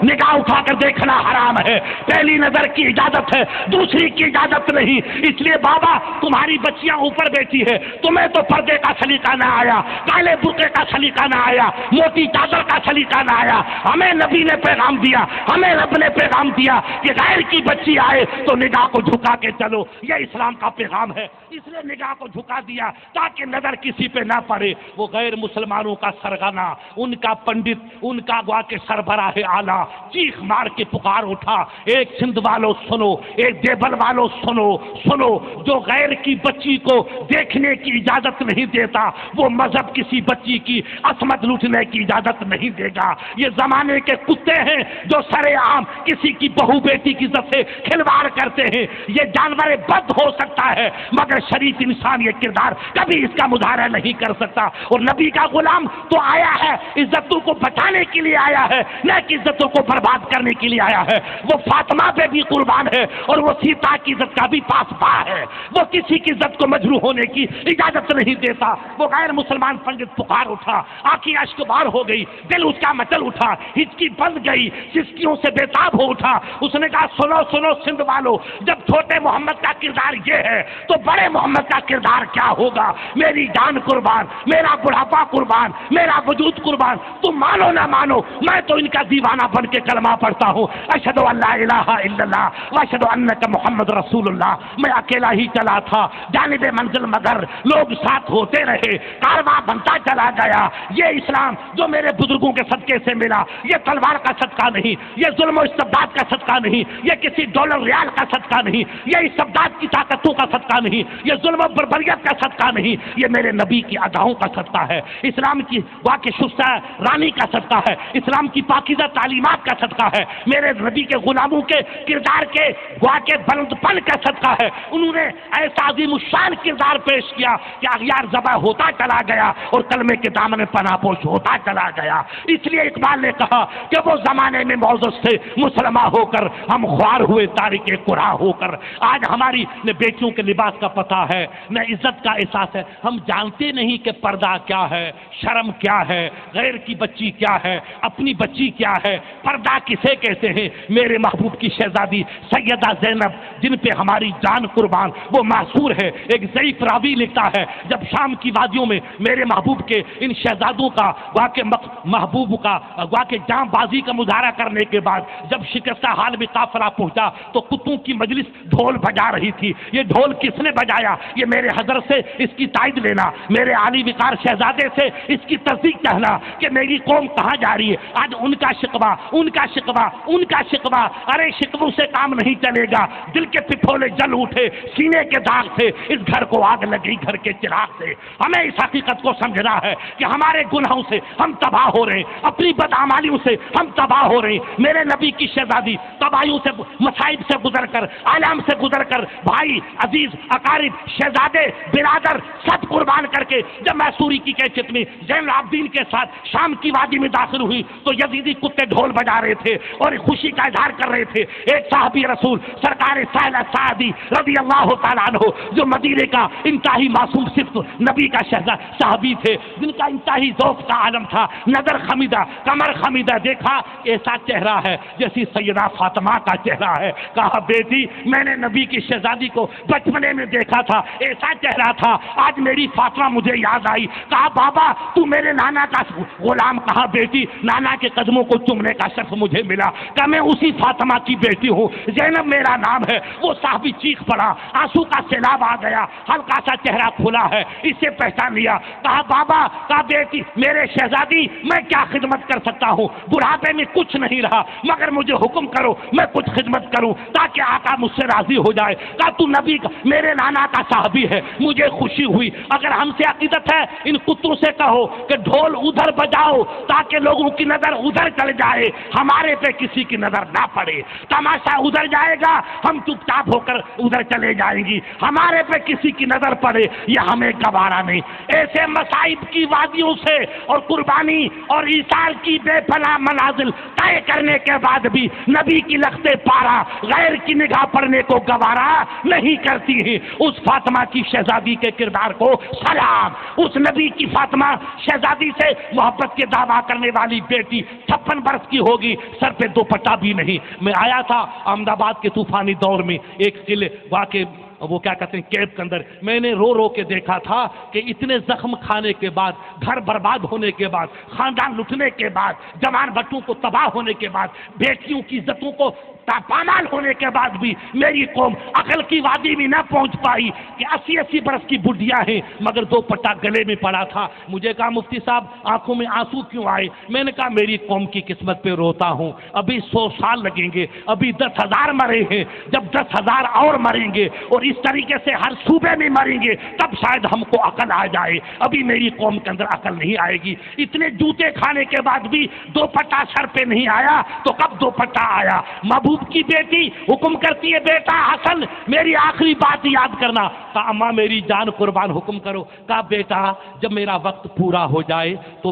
نگاہ اٹھا کر دیکھنا حرام ہے، پہلی نظر کی اجازت ہے، دوسری کی اجازت نہیں۔ اس لیے بابا تمہاری بچیاں اوپر بیٹھی ہے، تمہیں تو پردے کا سلیقہ نہ آیا، کالے برقعے کا سلیقہ نہ آیا، موٹی چادر کا سلیقہ نہ آیا۔ ہمیں نبی نے پیغام دیا، ہمیں رب نے پیغام دیا کہ غیر کی بچی آئے تو نگاہ کو جھکا کے چلو، یہ اسلام کا پیغام ہے۔ اس لیے نگاہ کو جھکا دیا تاکہ نظر کسی پہ نہ پڑے۔ وہ غیر مسلمانوں کا سرغنہ، ان کا پنڈت، ان کا گوا کے سربراہ اعلیٰ چیخ مار کے پکار اٹھا، ایک سندھ والوں سنو، ایک دیبل والوں سنو، سنو، جو غیر کی بچی کو دیکھنے کی اجازت نہیں دیتا وہ مذہب کسی بچی کی عصمت لوٹنے کی اجازت نہیں دے گا۔ یہ زمانے کے کتے ہیں جو سرے عام کسی کی بہو بیٹی کی عزت سے کھلواڑ کرتے ہیں۔ یہ جانور بد ہو سکتا ہے مگر شریف انسان یہ کردار کبھی اس کا مظاہرہ نہیں کر سکتا۔ اور نبی کا غلام تو آیا ہے عزتوں کو بچانے کے لیے آیا ہے، نہ کہ عزتوں کو برباد کرنے کے لیے آیا ہے۔ وہ فاطمہ پہ بھی قربان ہے اور وہ سیتا کی عزت کا بھی پاسباں ہے، وہ کسی کی عزت کو مجروح ہونے کی اجازت نہیں دیتا۔ وہ غیر مسلمان پنڈت پکار اٹھا، آنکھیں اشک بار ہو گئی، دل اس کا مچل اٹھا، ہچکی بند گئی، سسکیوں سے بےتاب ہو اٹھا۔ اس نے کہا سنو سنو سندھ والو، جب چھوٹے محمد کا کردار یہ ہے تو بڑے محمد کا کردار کیا ہوگا؟ میری جان قربان، میرا بڑھاپا قربان، میرا وجود قربان، تم مانو نہ مانو میں تو ان کا دیوانہ بن کے کلمہ پڑھتا ہوں، اشہد ان لا الہ الا اللہ واشہد انک محمد رسول اللہ۔ میں اکیلا ہی چلا تھا جانب منزل مگر لوگ ساتھ ہوتے رہے، کارواں بنتا چلا گیا۔ یہ اسلام جو میرے بزرگوں کے صدقے سے ملا یہ تلوار کا صدقہ نہیں، یہ ظلم و استبداد کا صدقہ نہیں، یہ کسی ڈالر ریال کا صدقہ نہیں، یہ استبداد کی طاقتوں کا صدقہ نہیں، یہ ظلم و بربریت کا صدقہ نہیں، یہ میرے نبی کی اداؤں کا صدقہ ہے، اسلام کی واقع شستہ رانی کا صدقہ ہے، اسلام کی پاکیزہ تعلیمات کا صدقہ ہے، میرے نبی کے غلاموں کے کردار کے واقع بلند پن کا صدقہ ہے۔ انہوں نے ایسا عظیم الشان کردار پیش کیا کہ اغیار ذبح ہوتا چلا گیا اور کلمے کے دامن میں پناہ پوش ہوتا چلا گیا۔ اس لیے اقبال نے کہا کہ وہ زمانے میں معزز تھے مسلمان ہو کر، ہم خوار ہوئے تاریک قرآن ہو کر۔ آج ہماری نہ بیٹیوں کے لباس کا پتہ ہے، نہ عزت کا احساس ہے، ہم جانتے نہیں کہ پردہ کیا ہے، شرم کیا ہے، غیر کی بچی کیا ہے، اپنی بچی کیا ہے، پردہ کسے کہتے ہیں۔ میرے محبوب کی شہزادی سیدہ زینب جن پہ ہماری جان قربان، وہ معصور ہے۔ ایک ضعیف راوی لکھتا ہے جب شام کی وادیوں میں میرے محبوب کے ان شہزادوں کا واقع محبوب کا واقع جام بازی کا مظاہرہ کرنے کے بعد جب شکستہ حال میں قافلہ پہنچا تو کتوں کی مجلس ڈھول بجا رہی تھی۔ یہ ڈھول کس نے بجایا؟ یہ میرے حضرت سے اس کی تائید لینا، میرے عالی وقار شہزادے سے اس کی تصدیق کہنا کہ میری قوم کہاں جا رہی ہے۔ آج ان کا شکوہ، ان کا شکوہ، ان کا شکوہ، ارے شکووں سے کام نہیں چلے گا۔ دل کے پھپھولے جل اٹھے، سینے کے داغ سے اس گھر کو آگ لگی، گھر کے چراغ سے۔ ہمیں اس حقیقت کو سمجھنا ہے کہ ہمارے گناہوں سے ہم تباہ ہو رہے ہیں، اپنی بدعمالیوں سے ہم تباہ ہو رہے ہیں۔ میرے نبی کی شہزادی تباہیوں سے، مصائب سے گزر کر، آلام سے گزر کر، بھائی عزیز اقارب شہزادے برادر سب قربان کر کے جب میسوری کی کیفیت میں زین العابدین کے ساتھ شام کی وادی میں داخل ہوئی تو یزیدی کتے ڈھول بجا رہے تھے اور خوشی کا اظہار کر رہے تھے۔ ایک صحابی رسول سرکار سہل سعدی رضی اللہ تعالیٰ عنہ جو مدینے کا انتہائی معصوم صفت نبی کا شہزادہ صحابی تھے، جن کا انتہائی ذوق کا عالم تھا، نظر خمیدہ کمر خمیدہ، دیکھا ایسا چہرہ ہے جیسی سیدہ فاطمہ کا چہرہ ہے۔ کہا بیٹی میں نے نبی کی شہزادی کو بچپنے میں دیکھا تھا، ایسا چہرہ تھا، آج میری فاطمہ مجھے یاد آئی۔ کہا بابا تو میرے نانا کا غلام۔ کہا بیٹی نانا کے قدموں کو چومنے کا شرف مجھے ملا، کہ میں اسی فاطمہ کی بیٹی ہوں، زینب میرا نام ہے۔ وہ صحابی چیخ پڑا، آنسو کا سیلاب آ گیا، ہلکا سا چہرہ کھلا ہے، اسے پہچان لیا۔ کہا بابا، کہا بیٹی میرے شہزادی میں کیا خدمت کر سکتا ہوں، بڑھاپے میں کچھ نہیں رہا، مگر مجھے حکم کرو میں کچھ خدمت کروں تاکہ آقا مجھ سے راضی ہو جائے۔ کہا تو نبی کا میرے نانا کا صحابی ہے، مجھے خوشی ہوئی، اگر ہم سے عقیدت ہے ان کتوں سے کہو کہ ڈھول ادھر بجاؤ تاکہ لوگوں کی نظر ادھر چل جائے، ہمارے پہ کسی کی نظر نہ پڑے۔ تماشا ادھر جائے گا، ہم چپ چاپ ہو کر ادھر چلے جائیں گی، ہمارے پہ کسی کی نظر پڑے یہ ہمیں گوارا نہیں۔ ایسے مصائب کی وادیوں سے اور قربانی اور ایثار کی بے پناہ منازل طے کرنے کے بعد بھی نبی کی لختے پارا غیر کی نگاہ پڑنے کو گوارا نہیں کرتی ہیں۔ اس فاطمہ کی شہزادی کے کردار کو سلام، اس نبی کی فاطمہ شہزادی سے محبت کے دعویٰ کرنے والی بیٹی 56 برس کی ہوگی، سر پہ دوپٹہ بھی نہیں۔ میں آیا تھا احمد آباد کے طوفانی دور میں ایک قلعے واقع وہ کیا کہتے ہیں کیمپ کے اندر، میں نے رو رو کے دیکھا تھا کہ اتنے زخم کھانے کے بعد، گھر برباد ہونے کے بعد، خاندان لٹنے کے بعد، جوان بچوں کو تباہ ہونے کے بعد، بیٹیوں کی عزتوں کو پامال ہونے کے بعد بھی میری قوم عقل کی وادی میں نہ پہنچ پائی کہ 80 برس کی بڈھیاں ہیں مگر دوپٹہ گلے میں پڑا تھا۔ مجھے کہا مفتی صاحب آنکھوں میں آنسو کیوں آئے؟ میں نے کہا میری قوم کی قسمت پہ روتا ہوں، ابھی 100 سال لگیں گے، ابھی 10,000 مرے ہیں، جب 10,000 اور مریں گے اور اس طریقے سے ہر صوبے میں مریں گے تب شاید ہم کو عقل آ جائے، ابھی میری قوم کے اندر عقل نہیں آئے گی۔ اتنے جوتے کھانے کے بعد بھی دوپٹہ سر پہ نہیں آیا تو کب دوپٹہ آیا؟ محبوب کی بیٹی حکم کرتی ہے بیٹا حسن میری آخری بات یاد کرنا۔ کہا اماں میری جان قربان حکم کرو۔ کہا بیٹا جب میرا وقت پورا ہو جائے تو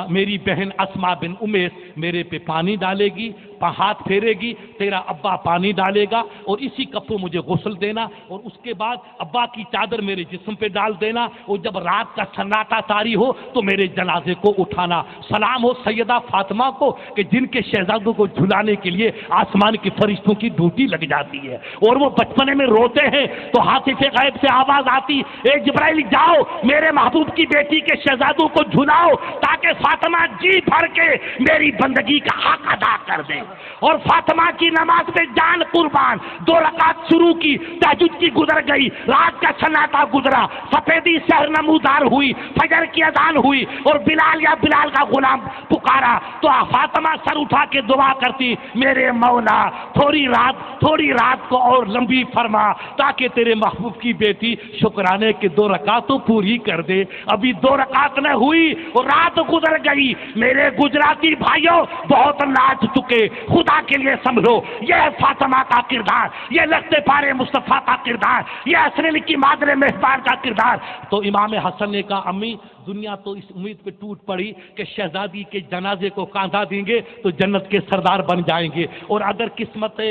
میری بہن اسما بن امیس میرے پہ پانی ڈالے گی، ہاتھ پھیرے گی، تیرا ابا پانی ڈالے گا اور اسی کپ کو مجھے غسل دینا اور اس کے بعد ابا کی چادر میرے جسم پہ ڈال دینا اور جب رات کا سناٹا طاری ہو تو میرے جنازے کو اٹھانا۔ سلام ہو سیدہ فاطمہ کو کہ جن کے شہزادوں کو جھلانے کے لیے آسمان کے فرشتوں کی ڈیوٹی لگ جاتی ہے اور وہ بچپنے میں روتے ہیں تو حاطف غیب سے آواز آتی، اے جبرائیل جاؤ میرے محبوب کی بیٹی کے شہزادوں کو جھلاؤ تاکہ فاطمہ جی بھر کے میری بندگی کا حق ادا کر دے. اور فاطمہ کی نماز پہ جان قربان. 2 رکعت شروع کی، تہجد کی گزر گئی، رات کا سناٹا گزرا، سفیدی شہر نمودار ہوئی، فجر کی اذان ہوئی اور بلال یا بلال کا غلام پکارا تو فاطمہ سر اٹھا کے دعا کرتی، میرے مولا تھوڑی رات کو اور لمبی فرما تاکہ تیرے محبوب کی بیٹی شکرانے کے 2 رکعت تو پوری کر دے. ابھی 2 رکعت نہ ہوئی اور رات گزر گئی. میرے گجراتی بھائیوں بہت ناچ چکے، خدا کے لیے سمجھو یہ ہے فاطمہ کا کردار، یہ لگتے پارے مصطفیٰ کا کردار، یہ حسن کی مادر مہربان کا کردار. تو امام حسن نے کہا امی دنیا تو اس امید پہ ٹوٹ پڑی کہ شہزادی کے جنازے کو کاندھا دیں گے تو جنت کے سردار بن جائیں گے، اور اگر قسمت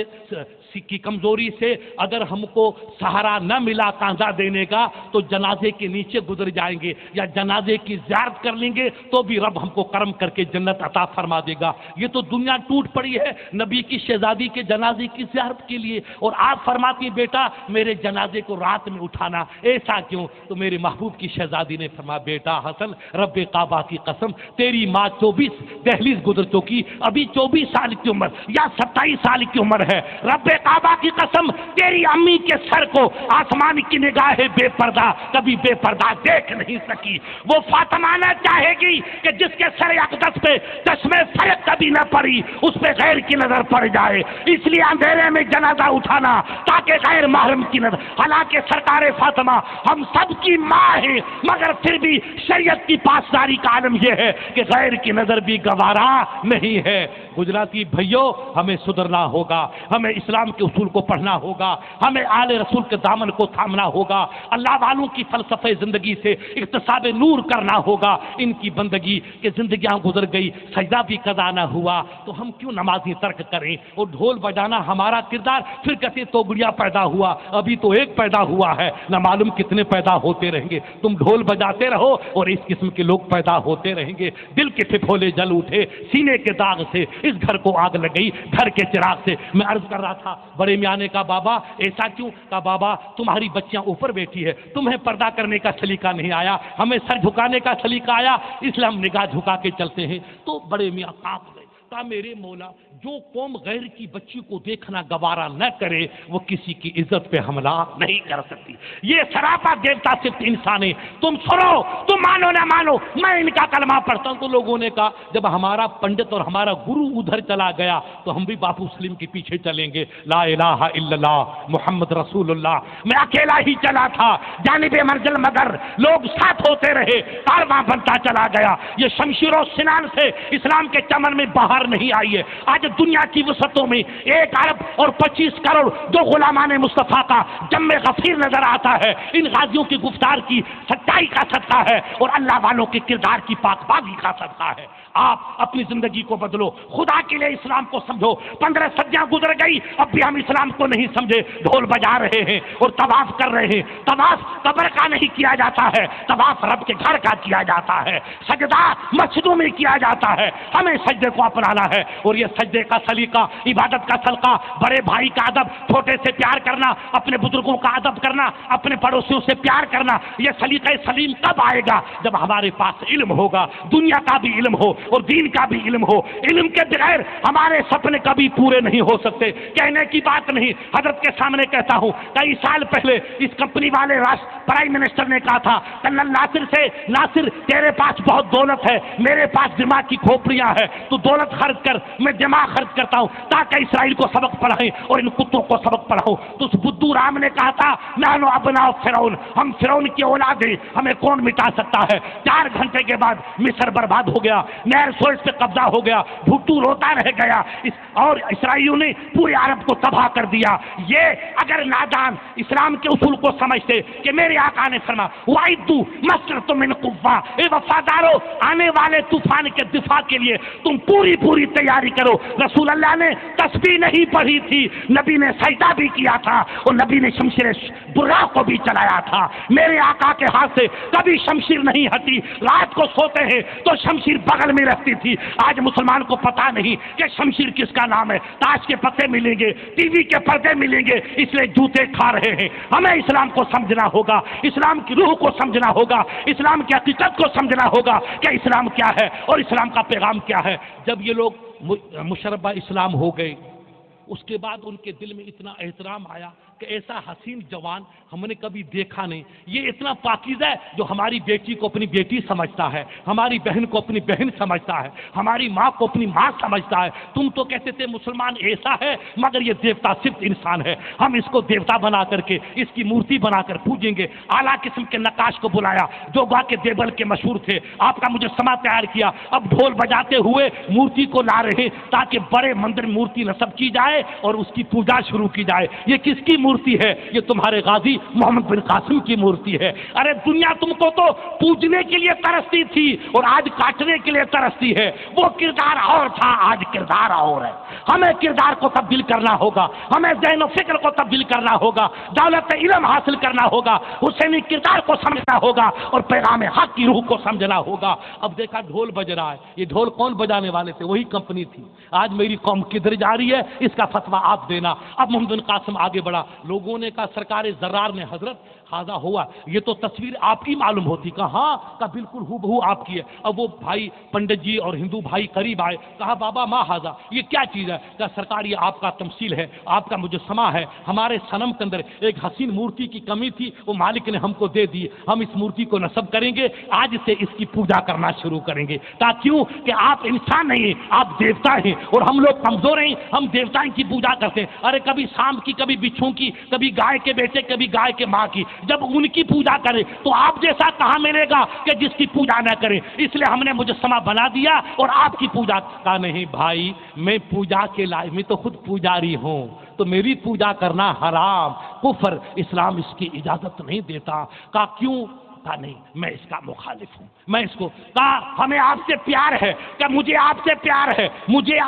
کی کمزوری سے اگر ہم کو سہارا نہ ملا کاندھا دینے کا تو جنازے کے نیچے گزر جائیں گے یا جنازے کی زیارت کر لیں گے تو بھی رب ہم کو کرم کر کے جنت عطا فرما دے گا. یہ تو دنیا ٹوٹ پڑی ہے نبی کی شہزادی کے جنازے کی زیارت کے لیے، اور آپ فرماتی بیٹا میرے جنازے کو رات میں اٹھانا. ایسا کیوں؟ تو میرے محبوب کی شہزادی نے فرمایا بیٹا حسن رب کعبہ کی قسم تیری ماں 24 دہلیز گزر چکی، ابھی 24 سال کی عمر یا 27 سال کی عمر ہے، رب کعبہ کی قسم تیری امی کے سر کو آسمان کی نگاہ بے پردہ کبھی بے پردہ دیکھ نہیں سکی. وہ فاطمہ نہ چاہے گی کہ جس کے سر اقدس پہ چشمے فرق کبھی نہ پڑی اس پہ غیر کی نظر پڑ جائے، اس لیے اندھیرے میں جنازہ اٹھانا تاکہ غیر محرم کی نظر. حالانکہ سرکار فاطمہ ہم سب کی ماں ہے مگر پھر بھی شریعت کی پاسداری کا عالم یہ ہے کہ غیر کی نظر بھی گوارا نہیں ہے. گجراتی بھائیوں ہمیں سدھرنا ہوگا، ہمیں اسلام کے اصول کو پڑھنا ہوگا، ہمیں آل رسول کے دامن کو تھامنا ہوگا، اللہ والوں کی فلسفہ زندگی سے اقتصاب نور کرنا ہوگا. ان کی بندگی کہ زندگیاں گزر گئی، سجدہ بھی قضا نہ ہوا تو ہم کیوں نمازی ترک کریں؟ اور ڈھول بجانا ہمارا کردار، پھر کہتے تو گڑیا پیدا ہوا، ابھی تو ایک پیدا ہوا ہے، نہ معلوم کتنے پیدا ہوتے رہیں گے. تم ڈھول بجاتے رہو اور اس قسم کے لوگ پیدا ہوتے رہیں گے. دل کے ٹھپولے جل اٹھے سینے کے داغ سے، اس گھر کو آگ لگئی گھر کے چراغ سے. میں عرض کر رہا تھا بڑے میاں نے کہا بابا ایسا کیوں؟ کہا بابا تمہاری بچیاں اوپر بیٹھی ہے، تمہیں پردہ کرنے کا سلیقہ نہیں آیا، ہمیں سر جھکانے کا سلیقہ آیا اس لیے ہم نگاہ جھکا کے چلتے ہیں. تو بڑے میاں کانپ گئے. کہا میرے مولا جو قوم غیر کی بچی کو دیکھنا گوارا نہ کرے وہ کسی کی عزت پہ حملہ نہیں کر سکتی. یہ سراپا دیوتا صرف انسان ہے. تم سنو، تم مانو نہ مانو، میں ان کا کلمہ پڑھتا ہوں. تو لوگوں نے کہا جب ہمارا پنڈت اور ہمارا گرو ادھر چلا گیا تو ہم بھی باپو سلیم کے پیچھے چلیں گے. لا الہ الا اللہ محمد رسول اللہ. میں اکیلا ہی چلا تھا جانب منزل مگر لوگ ساتھ ہوتے رہے، کارواں بنتا چلا گیا. یہ شمشیر و سنان سے اسلام کے چمن میں باہر نہیں آئی ہے. آج دنیا کی وسعتوں میں 1 ارب اور 25 کروڑ جو غلامان مصطفیٰ کا جم غفیر نظر آتا ہے ان غازیوں کی گفتار کی سچائی کا صدقہ ہے اور اللہ والوں کے کردار کی پاک بازی کا صدقہ ہے. آپ اپنی زندگی کو بدلو، خدا کے لیے اسلام کو سمجھو. 15 صدیاں گزر گئی اب بھی ہم اسلام کو نہیں سمجھے. ڈھول بجا رہے ہیں اور طواف کر رہے ہیں. طواف قبر کا نہیں کیا جاتا ہے، طواف رب کے گھر کا کیا جاتا ہے. سجدہ مسجدوں میں کیا جاتا ہے. ہمیں سجدے کو اپنانا ہے اور یہ سجدے کا سلیقہ، عبادت کا سلقہ، بڑے بھائی کا ادب، چھوٹے سے پیار کرنا، اپنے بزرگوں کا ادب کرنا، اپنے پڑوسیوں سے پیار کرنا، یہ سلیقہ سلیم کب آئے گا؟ جب ہمارے پاس علم ہوگا، دنیا کا بھی علم ہو اور دین کا بھی علم ہو. علم کے بغیر ہمارے سپنے کبھی پورے نہیں ہو سکتے. کہنے کی بات نہیں، حضرت کے سامنے کہتا ہوں کئی سال پہلے اس کمپنی والے پرائم منسٹر نے کہا تھا کرنل ناصر سے، ناصر تیرے پاس بہت دولت ہے، میرے پاس دماغ کی کھوپڑیاں ہیں، تو دولت خرچ کر، میں دماغ خرچ کرتا ہوں تاکہ اسرائیل کو سبق پڑھائیں اور ان کتوں کو سبق پڑھاؤں. تو اس بدو رام نے کہا تھا نحن ابناء فرعون، ہم فرعون کی اولاد ہیں، ہمیں کون مٹا سکتا ہے. 4 گھنٹے کے بعد مصر برباد ہو گیا، نہر سوئز پہ قبضہ ہو گیا، بھٹو روتا رہ گیا اور اسرائیلیوں نے پورے عرب کو تباہ کر دیا. یہ اگر نادان اسلام کے اصول کو سمجھتے کہ میرے آقا نے فرمایا وَعِدُّوا مَسْتَطَعْتُم مِّن قُوَّةٍ، اے وفادارو آنے والے طوفان کے دفاع کے لیے تم پوری تیاری کرو. رسول اللہ نے تسبیح نہیں پڑھی تھی، نبی نے سجدہ بھی کیا تھا اور نبی نے شمشیر براق کو بھی چلایا تھا. میرے آقا کے ہاتھ سے کبھی شمشیر نہیں ہٹی. رات کو سوتے ہیں تو شمشیر بغل کمی رہتی تھی. آج مسلمان کو پتا نہیں کہ شمشیر کس کا نام ہے. تاش کے پتے ملیں گے, ٹی وی کے پردے ملیں گے, اس لیے جوتے کھا رہے ہیں. ہمیں اسلام کو سمجھنا ہوگا, اسلام کی روح کو سمجھنا ہوگا, اسلام کی حقیقت کو سمجھنا ہوگا کہ اسلام کیا ہے اور اسلام کا پیغام کیا ہے. جب یہ لوگ مشربہ اسلام ہو گئے, اس کے بعد ان کے دل میں اتنا احترام آیا کہ ایسا حسین جوان ہم نے کبھی دیکھا نہیں. یہ اتنا پاکیزہ ہے جو ہماری بیٹی کو اپنی بیٹی سمجھتا ہے, ہماری بہن کو اپنی بہن سمجھتا ہے, ہماری ماں کو اپنی ماں سمجھتا ہے. تم تو کہتے تھے مسلمان ایسا ہے, مگر یہ دیوتا صرف انسان ہے. ہم اس کو دیوتا بنا کر کے, اس کی مورتی بنا کر پوجیں گے. اعلیٰ قسم کے نقاش کو بلایا جو گوا کے دیوبل کے مشہور تھے, آپ کا مجسمہ تیار کیا. اب ڈھول بجاتے ہوئے مورتی کو لا رہے تاکہ بڑے مندر مورتی نصب کی جائے اور اس کی پوجا شروع کی جائے. یہ کس کی مورتی ہے؟ یہ تمہارے غازی محمد بن قاسم کی مورتی ہے. ارے دنیا تم کو تو پوجنے کے لیے ترستی تھی اور آج کاٹنے کے لیے ترستی ہے. وہ کردار اور تھا, آج کردار اور ہے. ہمیں کردار کو تبدیل کرنا ہوگا, ہمیں ذہن و فکر کو تبدیل کرنا ہوگا, دولت علم حاصل کرنا ہوگا, حسینی کردار کو سمجھنا ہوگا اور پیغام حق کی روح کو سمجھنا ہوگا. اب دیکھا ڈھول بج رہا ہے, یہ ڈھول کون بجانے والے تھے؟ وہی کمپنی تھی. آج میری قوم کدھر جا رہی ہے اس کا فتویٰ آپ دینا. اب محمد بن قاسم آگے بڑھا. لوگوں نے کہا سرکار زرار نے حضرت حاضہ ہوا, یہ تو تصویر آپ کی معلوم ہوتی. کہا ہاں, کہا بالکل ہو بہو آپ کی ہے. اب وہ بھائی پنڈت جی اور ہندو بھائی قریب آئے, کہا بابا ما حاضہ, یہ کیا چیز ہے؟ کہا سرکار یہ آپ کا تمثیل ہے, آپ کا مجسمہ ہے. ہمارے صنم کے اندر ایک حسین مورتی کی کمی تھی, وہ مالک نے ہم کو دے دی. ہم اس مورتی کو نصب کریں گے, آج سے اس کی پوجا کرنا شروع کریں گے. کیوں کہ آپ انسان نہیں ہیں, آپ دیوتا ہیں اور ہم لوگ کمزور ہیں, ہم دیوتا کی پوجا کرتے ہیں. ارے کبھی سانپ کی, کبھی بچھو کی, کبھی گائے کے بیٹے, کبھی گائے کے ماں کی. جب ان کی پوجا کریں تو آپ جیسا کہاں ملے گا کہ جس کی پوجا نہ کریں. اس لیے ہم نے مجسمہ بنا دیا اور آپ کی پوجا کا نہیں. بھائی میں پوجا کے لائق, میں تو خود پوجاری ہوں, تو میری پوجا کرنا حرام, کفر, اسلام اس کی اجازت نہیں دیتا. کہا کیوں؟ کہا نہیں, میں اس کا مخالف ہوں. میں اس کو کہا ہمیں آپ سے پیار ہے, کہ مجھے آپ سے پیار ہے, مجھے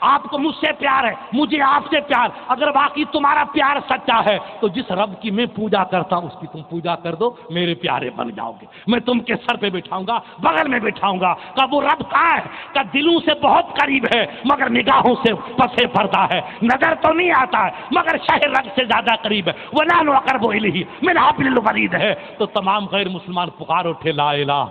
آپ کو مجھ سے پیار ہے, مجھے آپ سے پیار. اگر واقعی تمہارا پیار سچا ہے تو جس رب کی میں پوجا کرتا ہوں اس کی تم پوجا کر دو, میرے پیارے بن جاؤ گے. میں تم کے سر پہ بٹھاؤں گا, بغل میں بٹھاؤں گا. کہ وہ رب کہاں ہے؟ کہ دلوں سے بہت قریب ہے مگر نگاہوں سے پسے پردہ ہے. نظر تو نہیں آتا ہے مگر شہ رگ سے زیادہ قریب ہے. وَلَا نُقَرْبُ إِلَيْهِ مِنْ حَبْلِ الْوَرِيدِ ہے. تو تمام غیر مسلمان پکار اٹھے لا الہ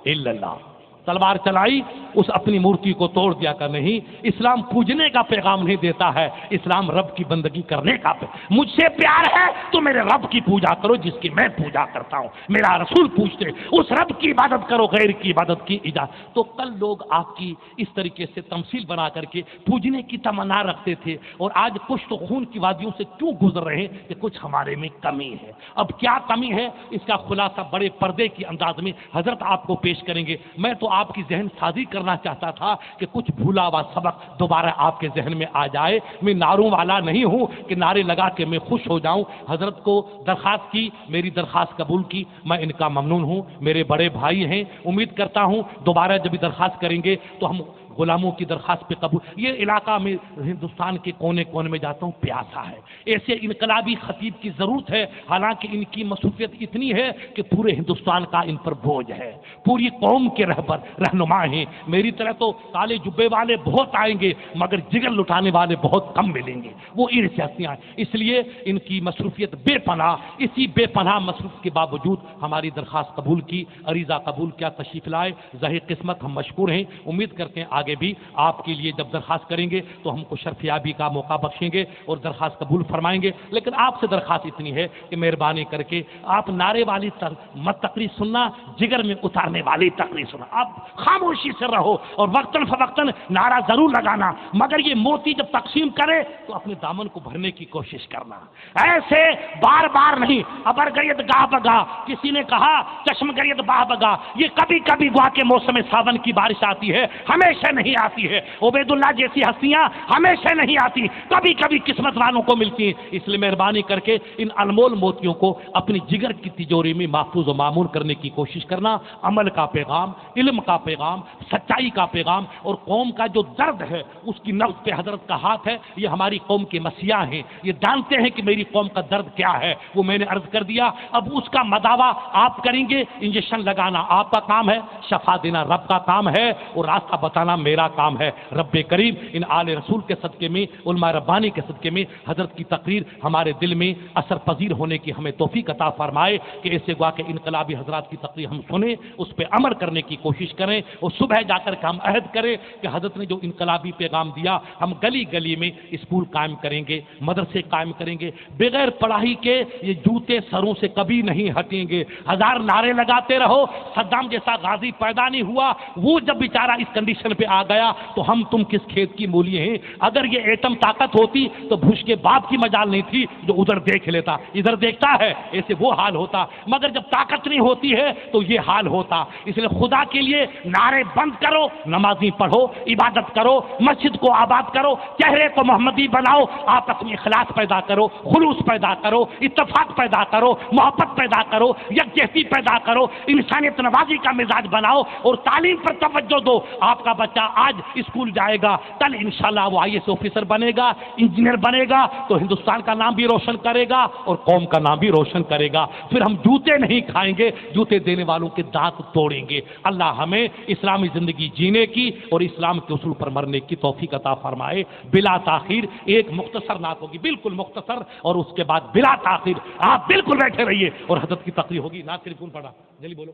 الا اللہ. تلوار چلائی, اس اپنی مورتی کو توڑ دیا. کہ نہیں, اسلام پوجنے کا پیغام نہیں دیتا ہے, اسلام رب کی بندگی کرنے کا. مجھ سے پیار ہے تو میرے رب کی پوجا کرو جس کی میں پوجا کرتا ہوں. میرا رسول پوچھتے اس رب کی عبادت کرو, غیر کی عبادت کی اجازت. تو کل لوگ آپ کی اس طریقے سے تمثیل بنا کر کے پوجنے کی تمنا رکھتے تھے, اور آج کچھ تو خون کی وادیوں سے کیوں گزر رہے ہیں کہ کچھ ہمارے میں کمی ہے. اب کیا کمی ہے اس کا خلاصہ بڑے پردے کی انداز میں حضرت آپ کو پیش کریں گے. میں تو آپ کی ذہن سازی کرنا چاہتا تھا کہ کچھ بھولا ہوا سبق دوبارہ آپ کے ذہن میں آ جائے. میں نعروں والا نہیں ہوں کہ نعرے لگا کے میں خوش ہو جاؤں. حضرت کو درخواست کی, میری درخواست قبول کی, میں ان کا ممنون ہوں. میرے بڑے بھائی ہیں, امید کرتا ہوں دوبارہ جب درخواست کریں گے تو ہم غلاموں کی درخواست پہ قبول. یہ علاقہ میں ہندوستان کے کونے کونے میں جاتا ہوں پیاسا ہے. ایسے انقلابی خطیب کی ضرورت ہے, حالانکہ ان کی مصروفیت اتنی ہے کہ پورے ہندوستان کا ان پر بوجھ ہے. پوری قوم کے رہبر رہنما ہیں. میری طرح تو کالے جبے والے بہت آئیں گے مگر جگر لٹانے والے بہت کم ملیں گے. وہ ان سیاستیاں ہیں, اس لیے ان کی مصروفیت بے پناہ. اسی بے پناہ مصروف کے باوجود ہماری درخواست قبول کی, عریضہ قبول کیا, تشریف لائے. ظاہر قسمت, ہم مشکور ہیں. امید کرتے ہیں آگے بھی آپ کے لیے جب درخواست کریں گے تو ہم کو شرفیابی کا موقع بخشیں گے اور درخواست قبول فرمائیں گے. لیکن آپ سے درخواست اتنی ہے کہ مہربانی کر کے آپ نعرے والی مت تقریر سننا, جگر میں اتارنے والی تقریر سننا. آپ خاموشی سے رہو اور وقتاً فوقتاً نعرہ ضرور لگانا, مگر یہ موتی جب تقسیم کرے تو اپنے دامن کو بھرنے کی کوشش کرنا, ایسے بار بار نہیں. ابر گریت گاہ بگا, کسی نے کہا چشم گریت باہ بگا. یہ کبھی کبھی گوا کے موسم ساون کی بارش آتی ہے, ہمیشہ نہیں آتی ہے. عبید اللہ جیسی ہستیاں ہمیشہ نہیں آتی, کبھی کبھی قسمت والوں کو ملتی ہیں. اس لیے مہربانی کر کے ان انمول موتیوں کو اپنی جگر کی تجوری میں محفوظ و معمول کرنے کی کوشش کرنا. عمل کا پیغام, علم کا پیغام, سچائی کا پیغام, اور قوم کا جو درد ہے اس کی نبض پہ حضرت کا ہاتھ ہے. یہ ہماری قوم کے مسیح ہیں, یہ جانتے ہیں کہ میری قوم کا درد کیا ہے, وہ میں نے عرض کر دیا. اب اس کا مداوا آپ کریں گے, انجیکشن لگانا آپ کا کام ہے, شفا دینا رب کا کام ہے, اور راستہ بتانا میرا کام ہے. رب کریم ان آل رسول کے صدقے میں, علماء ربانی کے صدقے میں حضرت کی تقریر ہمارے دل میں اثر پذیر ہونے کی ہمیں توفیق عطا فرمائے کہ ایسے گوا کہ انقلابی حضرات کی تقریر ہم سنیں, اس پہ عمل کرنے کی کوشش کریں, اور صبح جا کر کے ہم عہد کریں کہ حضرت نے جو انقلابی پیغام دیا ہم گلی گلی میں اسکول قائم کریں گے, مدرسے قائم کریں گے. بغیر پڑھائی کے یہ جوتے سروں سے کبھی نہیں ہٹیں گے. ہزار نعرے لگاتے رہو, صدام جیسا غازی پیدا نہیں ہوا, وہ جب بیچارہ اس کنڈیشن پہ آ گیا تو ہم تم کس کھیت کی مولی ہیں. اگر یہ ایٹم طاقت ہوتی تو بش کے باپ کی مجال نہیں تھی جو ادھر دیکھ لیتا, ادھر دیکھتا ہے, ایسے وہ حال ہوتا. مگر جب طاقت نہیں ہوتی ہے تو یہ حال ہوتا. اس لیے خدا کے لیے نعرے بند کرو, نمازی پڑھو, عبادت کرو, مسجد کو آباد کرو, چہرے کو محمدی بناؤ, آپس میں اخلاص پیدا کرو, خلوص پیدا کرو, اتفاق پیدا کرو, محبت پیدا کرو, یکجہتی پیدا کرو, انسانیت نوازی کا مزاج بناؤ, اور تعلیم پر توجہ دو. آپ کا بچہ آج اسکول جائے گا, کل انشاءاللہ وہ IAS آفیسر بنے گا, انجینئر بنے گا, تو ہندوستان کا نام بھی روشن کرے گا اور قوم کا نام بھی روشن کرے گا. پھر ہم جوتے نہیں کھائیں گے, جوتے دینے والوں کے دانت توڑیں گے. اللہ ہمیں اسلامی زندگی جینے کی اور اسلام کے اصول پر مرنے کی توفیق عطا فرمائے. بلا تاخیر ایک مختصر نعت ہوگی, بالکل مختصر, اور اس کے بعد بلا تاخیر آپ بالکل بیٹھے رہیے اور حضرت کی تقریر ہوگی. نعت شریف کون پڑھا, جلدی بولو,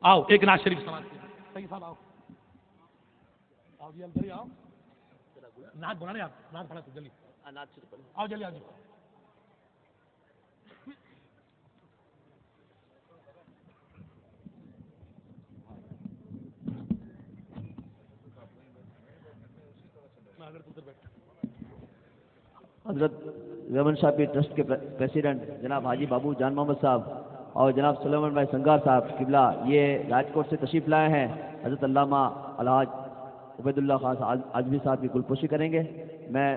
آؤ ایک نعت شریف سماعت کیجیے. صحیح صاحب آؤ, آؤ جی اندر آؤ, نعت بنانے آپ, نعت پڑھا جلدی, آؤ جلدی آؤ جی. حضرت ریون شاپی ٹرسٹ کے پریسیڈنٹ جناب حاجی بابو جان محمد صاحب اور جناب سلیمان بھائی سنگار صاحب قبلہ یہ راجکوٹ سے تشریف لائے ہیں. حضرت علامہ الحاج عبید اللہ خان عجمی صاحب کی گلپوشی کریں گے. میں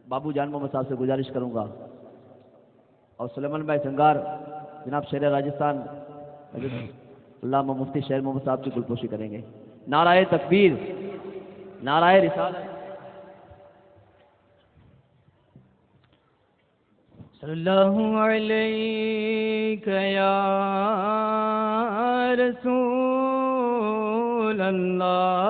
بابو جان محمد صاحب سے گزارش کروں گا, اور سلیمان بھائی سنگار جناب شہر راجستھان حضرت علامہ مفتی شہر محمد صاحب کی گلپوشی کریں گے. نعرہ تکبیر, نعرہ رسالت. صلی اللہ علیہ یا رسول اللہ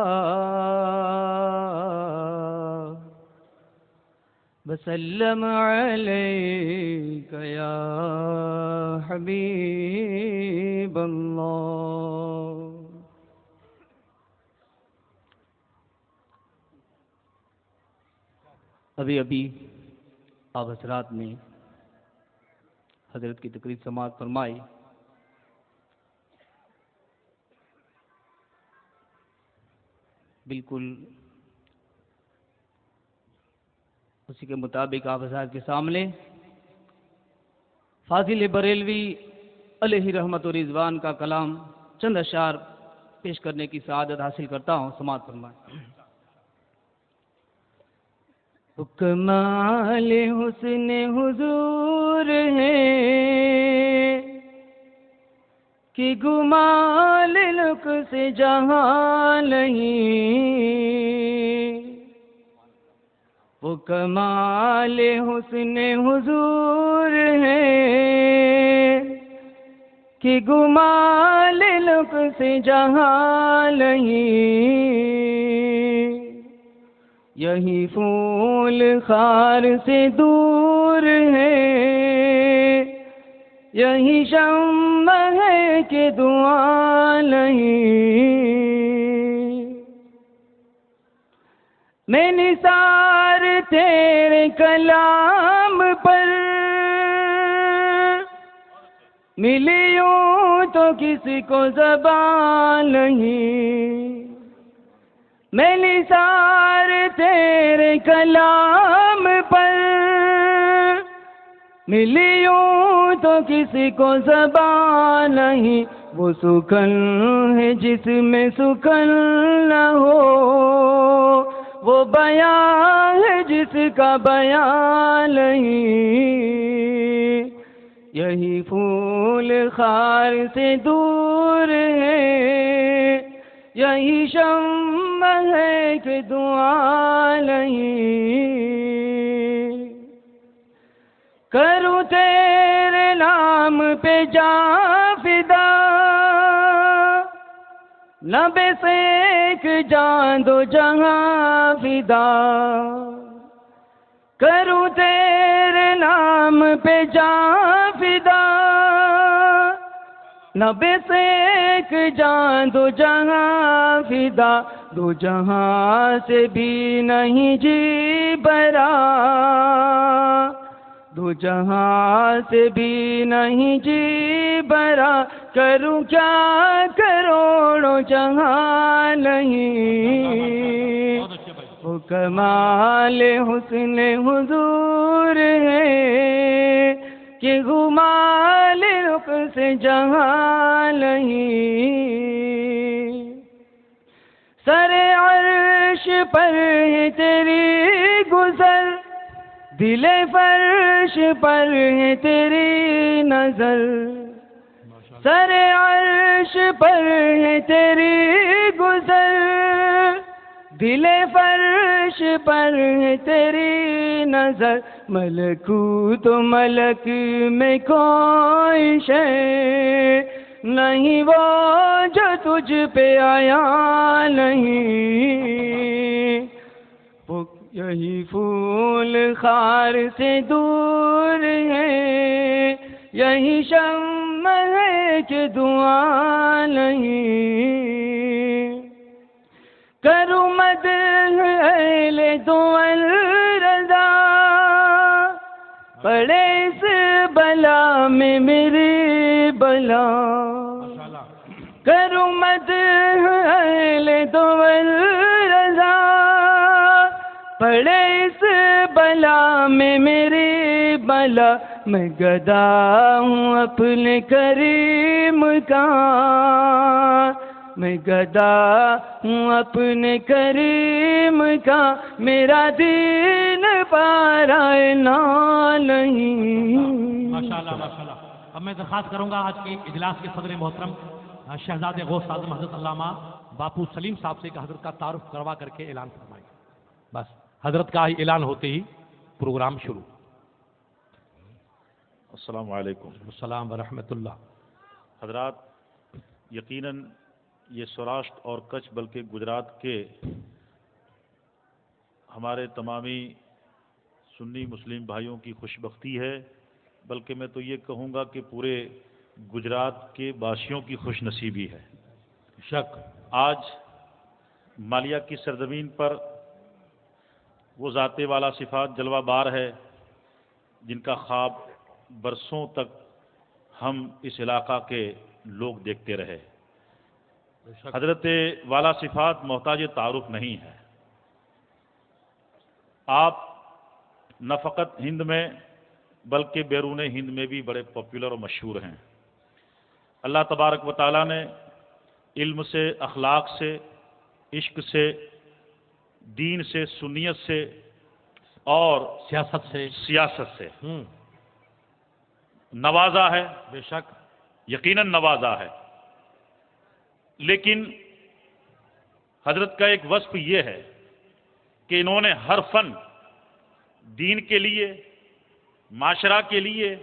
وسلم علیک یا حبیب اللہ. ابھی آپ حضرات نے حضرت کی تقریر سماعت فرمائی. بالکل اسی کے مطابق آپ حضرات کے سامنے فاضل بریلوی علیہ رحمت و رضوان کا کلام چند اشعار پیش کرنے کی سعادت حاصل کرتا ہوں. سماعت فرمائیں. کمال حسن حضور ہے کہ گمال لک سے جہاں نہیں. وہ کمال حسن حضور ہے کہ گمال لک سے جہاں نہیں. یہی پھول خار سے دور ہے, یہی شمع ہے کہ دعا نہیں. میں نثار تیرے کلام پر ملیوں تو کسی کو زبان نہیں. میں نثار تیرے کلام پر ملیوں تو کسی کو زبان نہیں. وہ سخن ہے جس میں سخن نہ ہو، وہ بیان ہے جس کا بیان نہیں، یہی پھول خار سے دور ہے، یہی شمع ہے کہ دعا نہیں، کروں تیرے نام پہ جاں فدا، نہ بے سیک جان دو جہاں فدا، کروں تیرے نام پہ جاں فدا، نہ بے سیک جان دو جہاں فدا، دو جہاں سے بھی نہیں جی برا، دو جہاں سے بھی نہیں جی برا، کروں کیا کروڑوں جہاں نہیں، وہ کمال حسن حضور ہے کہ گمال رخ سے جہاں نہیں، سر عرش پر ہے تیری گزر، دل فرش پر ہے تیری نظر، سر عرش پر ہے تیری گزر، دل فرش پر ہے تیری نظر، ملکوت و ملک میں کوئی شے نہیں وہ جو تجھ پہ آیا نہیں، وہ یہی پھول خار سے دور ہے، یہی شمع ہے کہ دعا نہیں، کروں مدح اہل دول رضا، پڑے اس بلا میں میری بلا، کروں مدح اہل دول رضا، پڑے اس بلا میں میری بلا، میں گدا ہوں اپنے کریم کا، میں گدا ہوں اپنے کریم کا، میرا دین پارائے نہیں۔ ماشاءاللہ ماشاءاللہ۔ اب میں درخواست کروں گا آج کے اجلاس کے صدر محترم شہزاد غوث اعظم حضرت علامہ باپو سلیم صاحب سے کہ حضرت کا تعارف کروا کر کے اعلان فرمائیں۔ بس حضرت کا اعلان ہوتے ہی پروگرام شروع۔ السلام علیکم۔ السلام ورحمۃ اللہ۔ حضرات، یقیناً یہ سوراشٹر اور کچھ بلکہ گجرات کے ہمارے تمامی سنی مسلم بھائیوں کی خوش بختی ہے، بلکہ میں تو یہ کہوں گا کہ پورے گجرات کے باشیوں کی خوش نصیبی ہے۔ شک آج مالیہ کی سرزمین پر وہ ذات والا صفات جلوہ بار ہے جن کا خواب برسوں تک ہم اس علاقہ کے لوگ دیکھتے رہے۔ حضرت والا صفات محتاج تعارف نہیں ہے۔ آپ نہ فقط ہند میں بلکہ بیرون ہند میں بھی بڑے پاپولر اور مشہور ہیں۔ اللہ تبارک و تعالیٰ نے علم سے، اخلاق سے، عشق سے، دین سے، سنیت سے اور سیاست سے نوازا ہے۔ بے شک یقیناً نوازا ہے، لیکن حضرت کا ایک وصف یہ ہے کہ انہوں نے ہر فن دین کے لیے، معاشرہ کے لیے،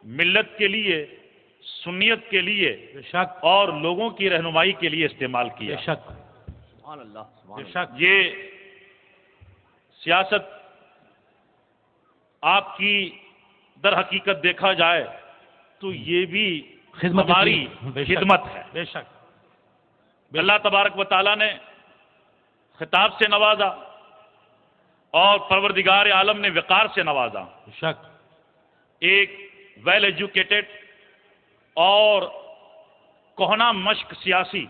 ملت کے لیے، سنیت کے لیے بے شک اور لوگوں کی رہنمائی کے لیے استعمال کیا۔ بے شک سبحان اللہ، سبحان بے اللہ۔ شک یہ سیاست آپ کی در حقیقت دیکھا جائے تو یہ بھی خدمت ہماری بے شک خدمت ہے۔ بے شک اللہ تبارک و تعالیٰ نے خطاب سے نوازا اور پروردگار عالم نے وقار سے نوازا۔ بے شک ایک ویل ایجوکیٹڈ اور کوہنا مشق سیاسی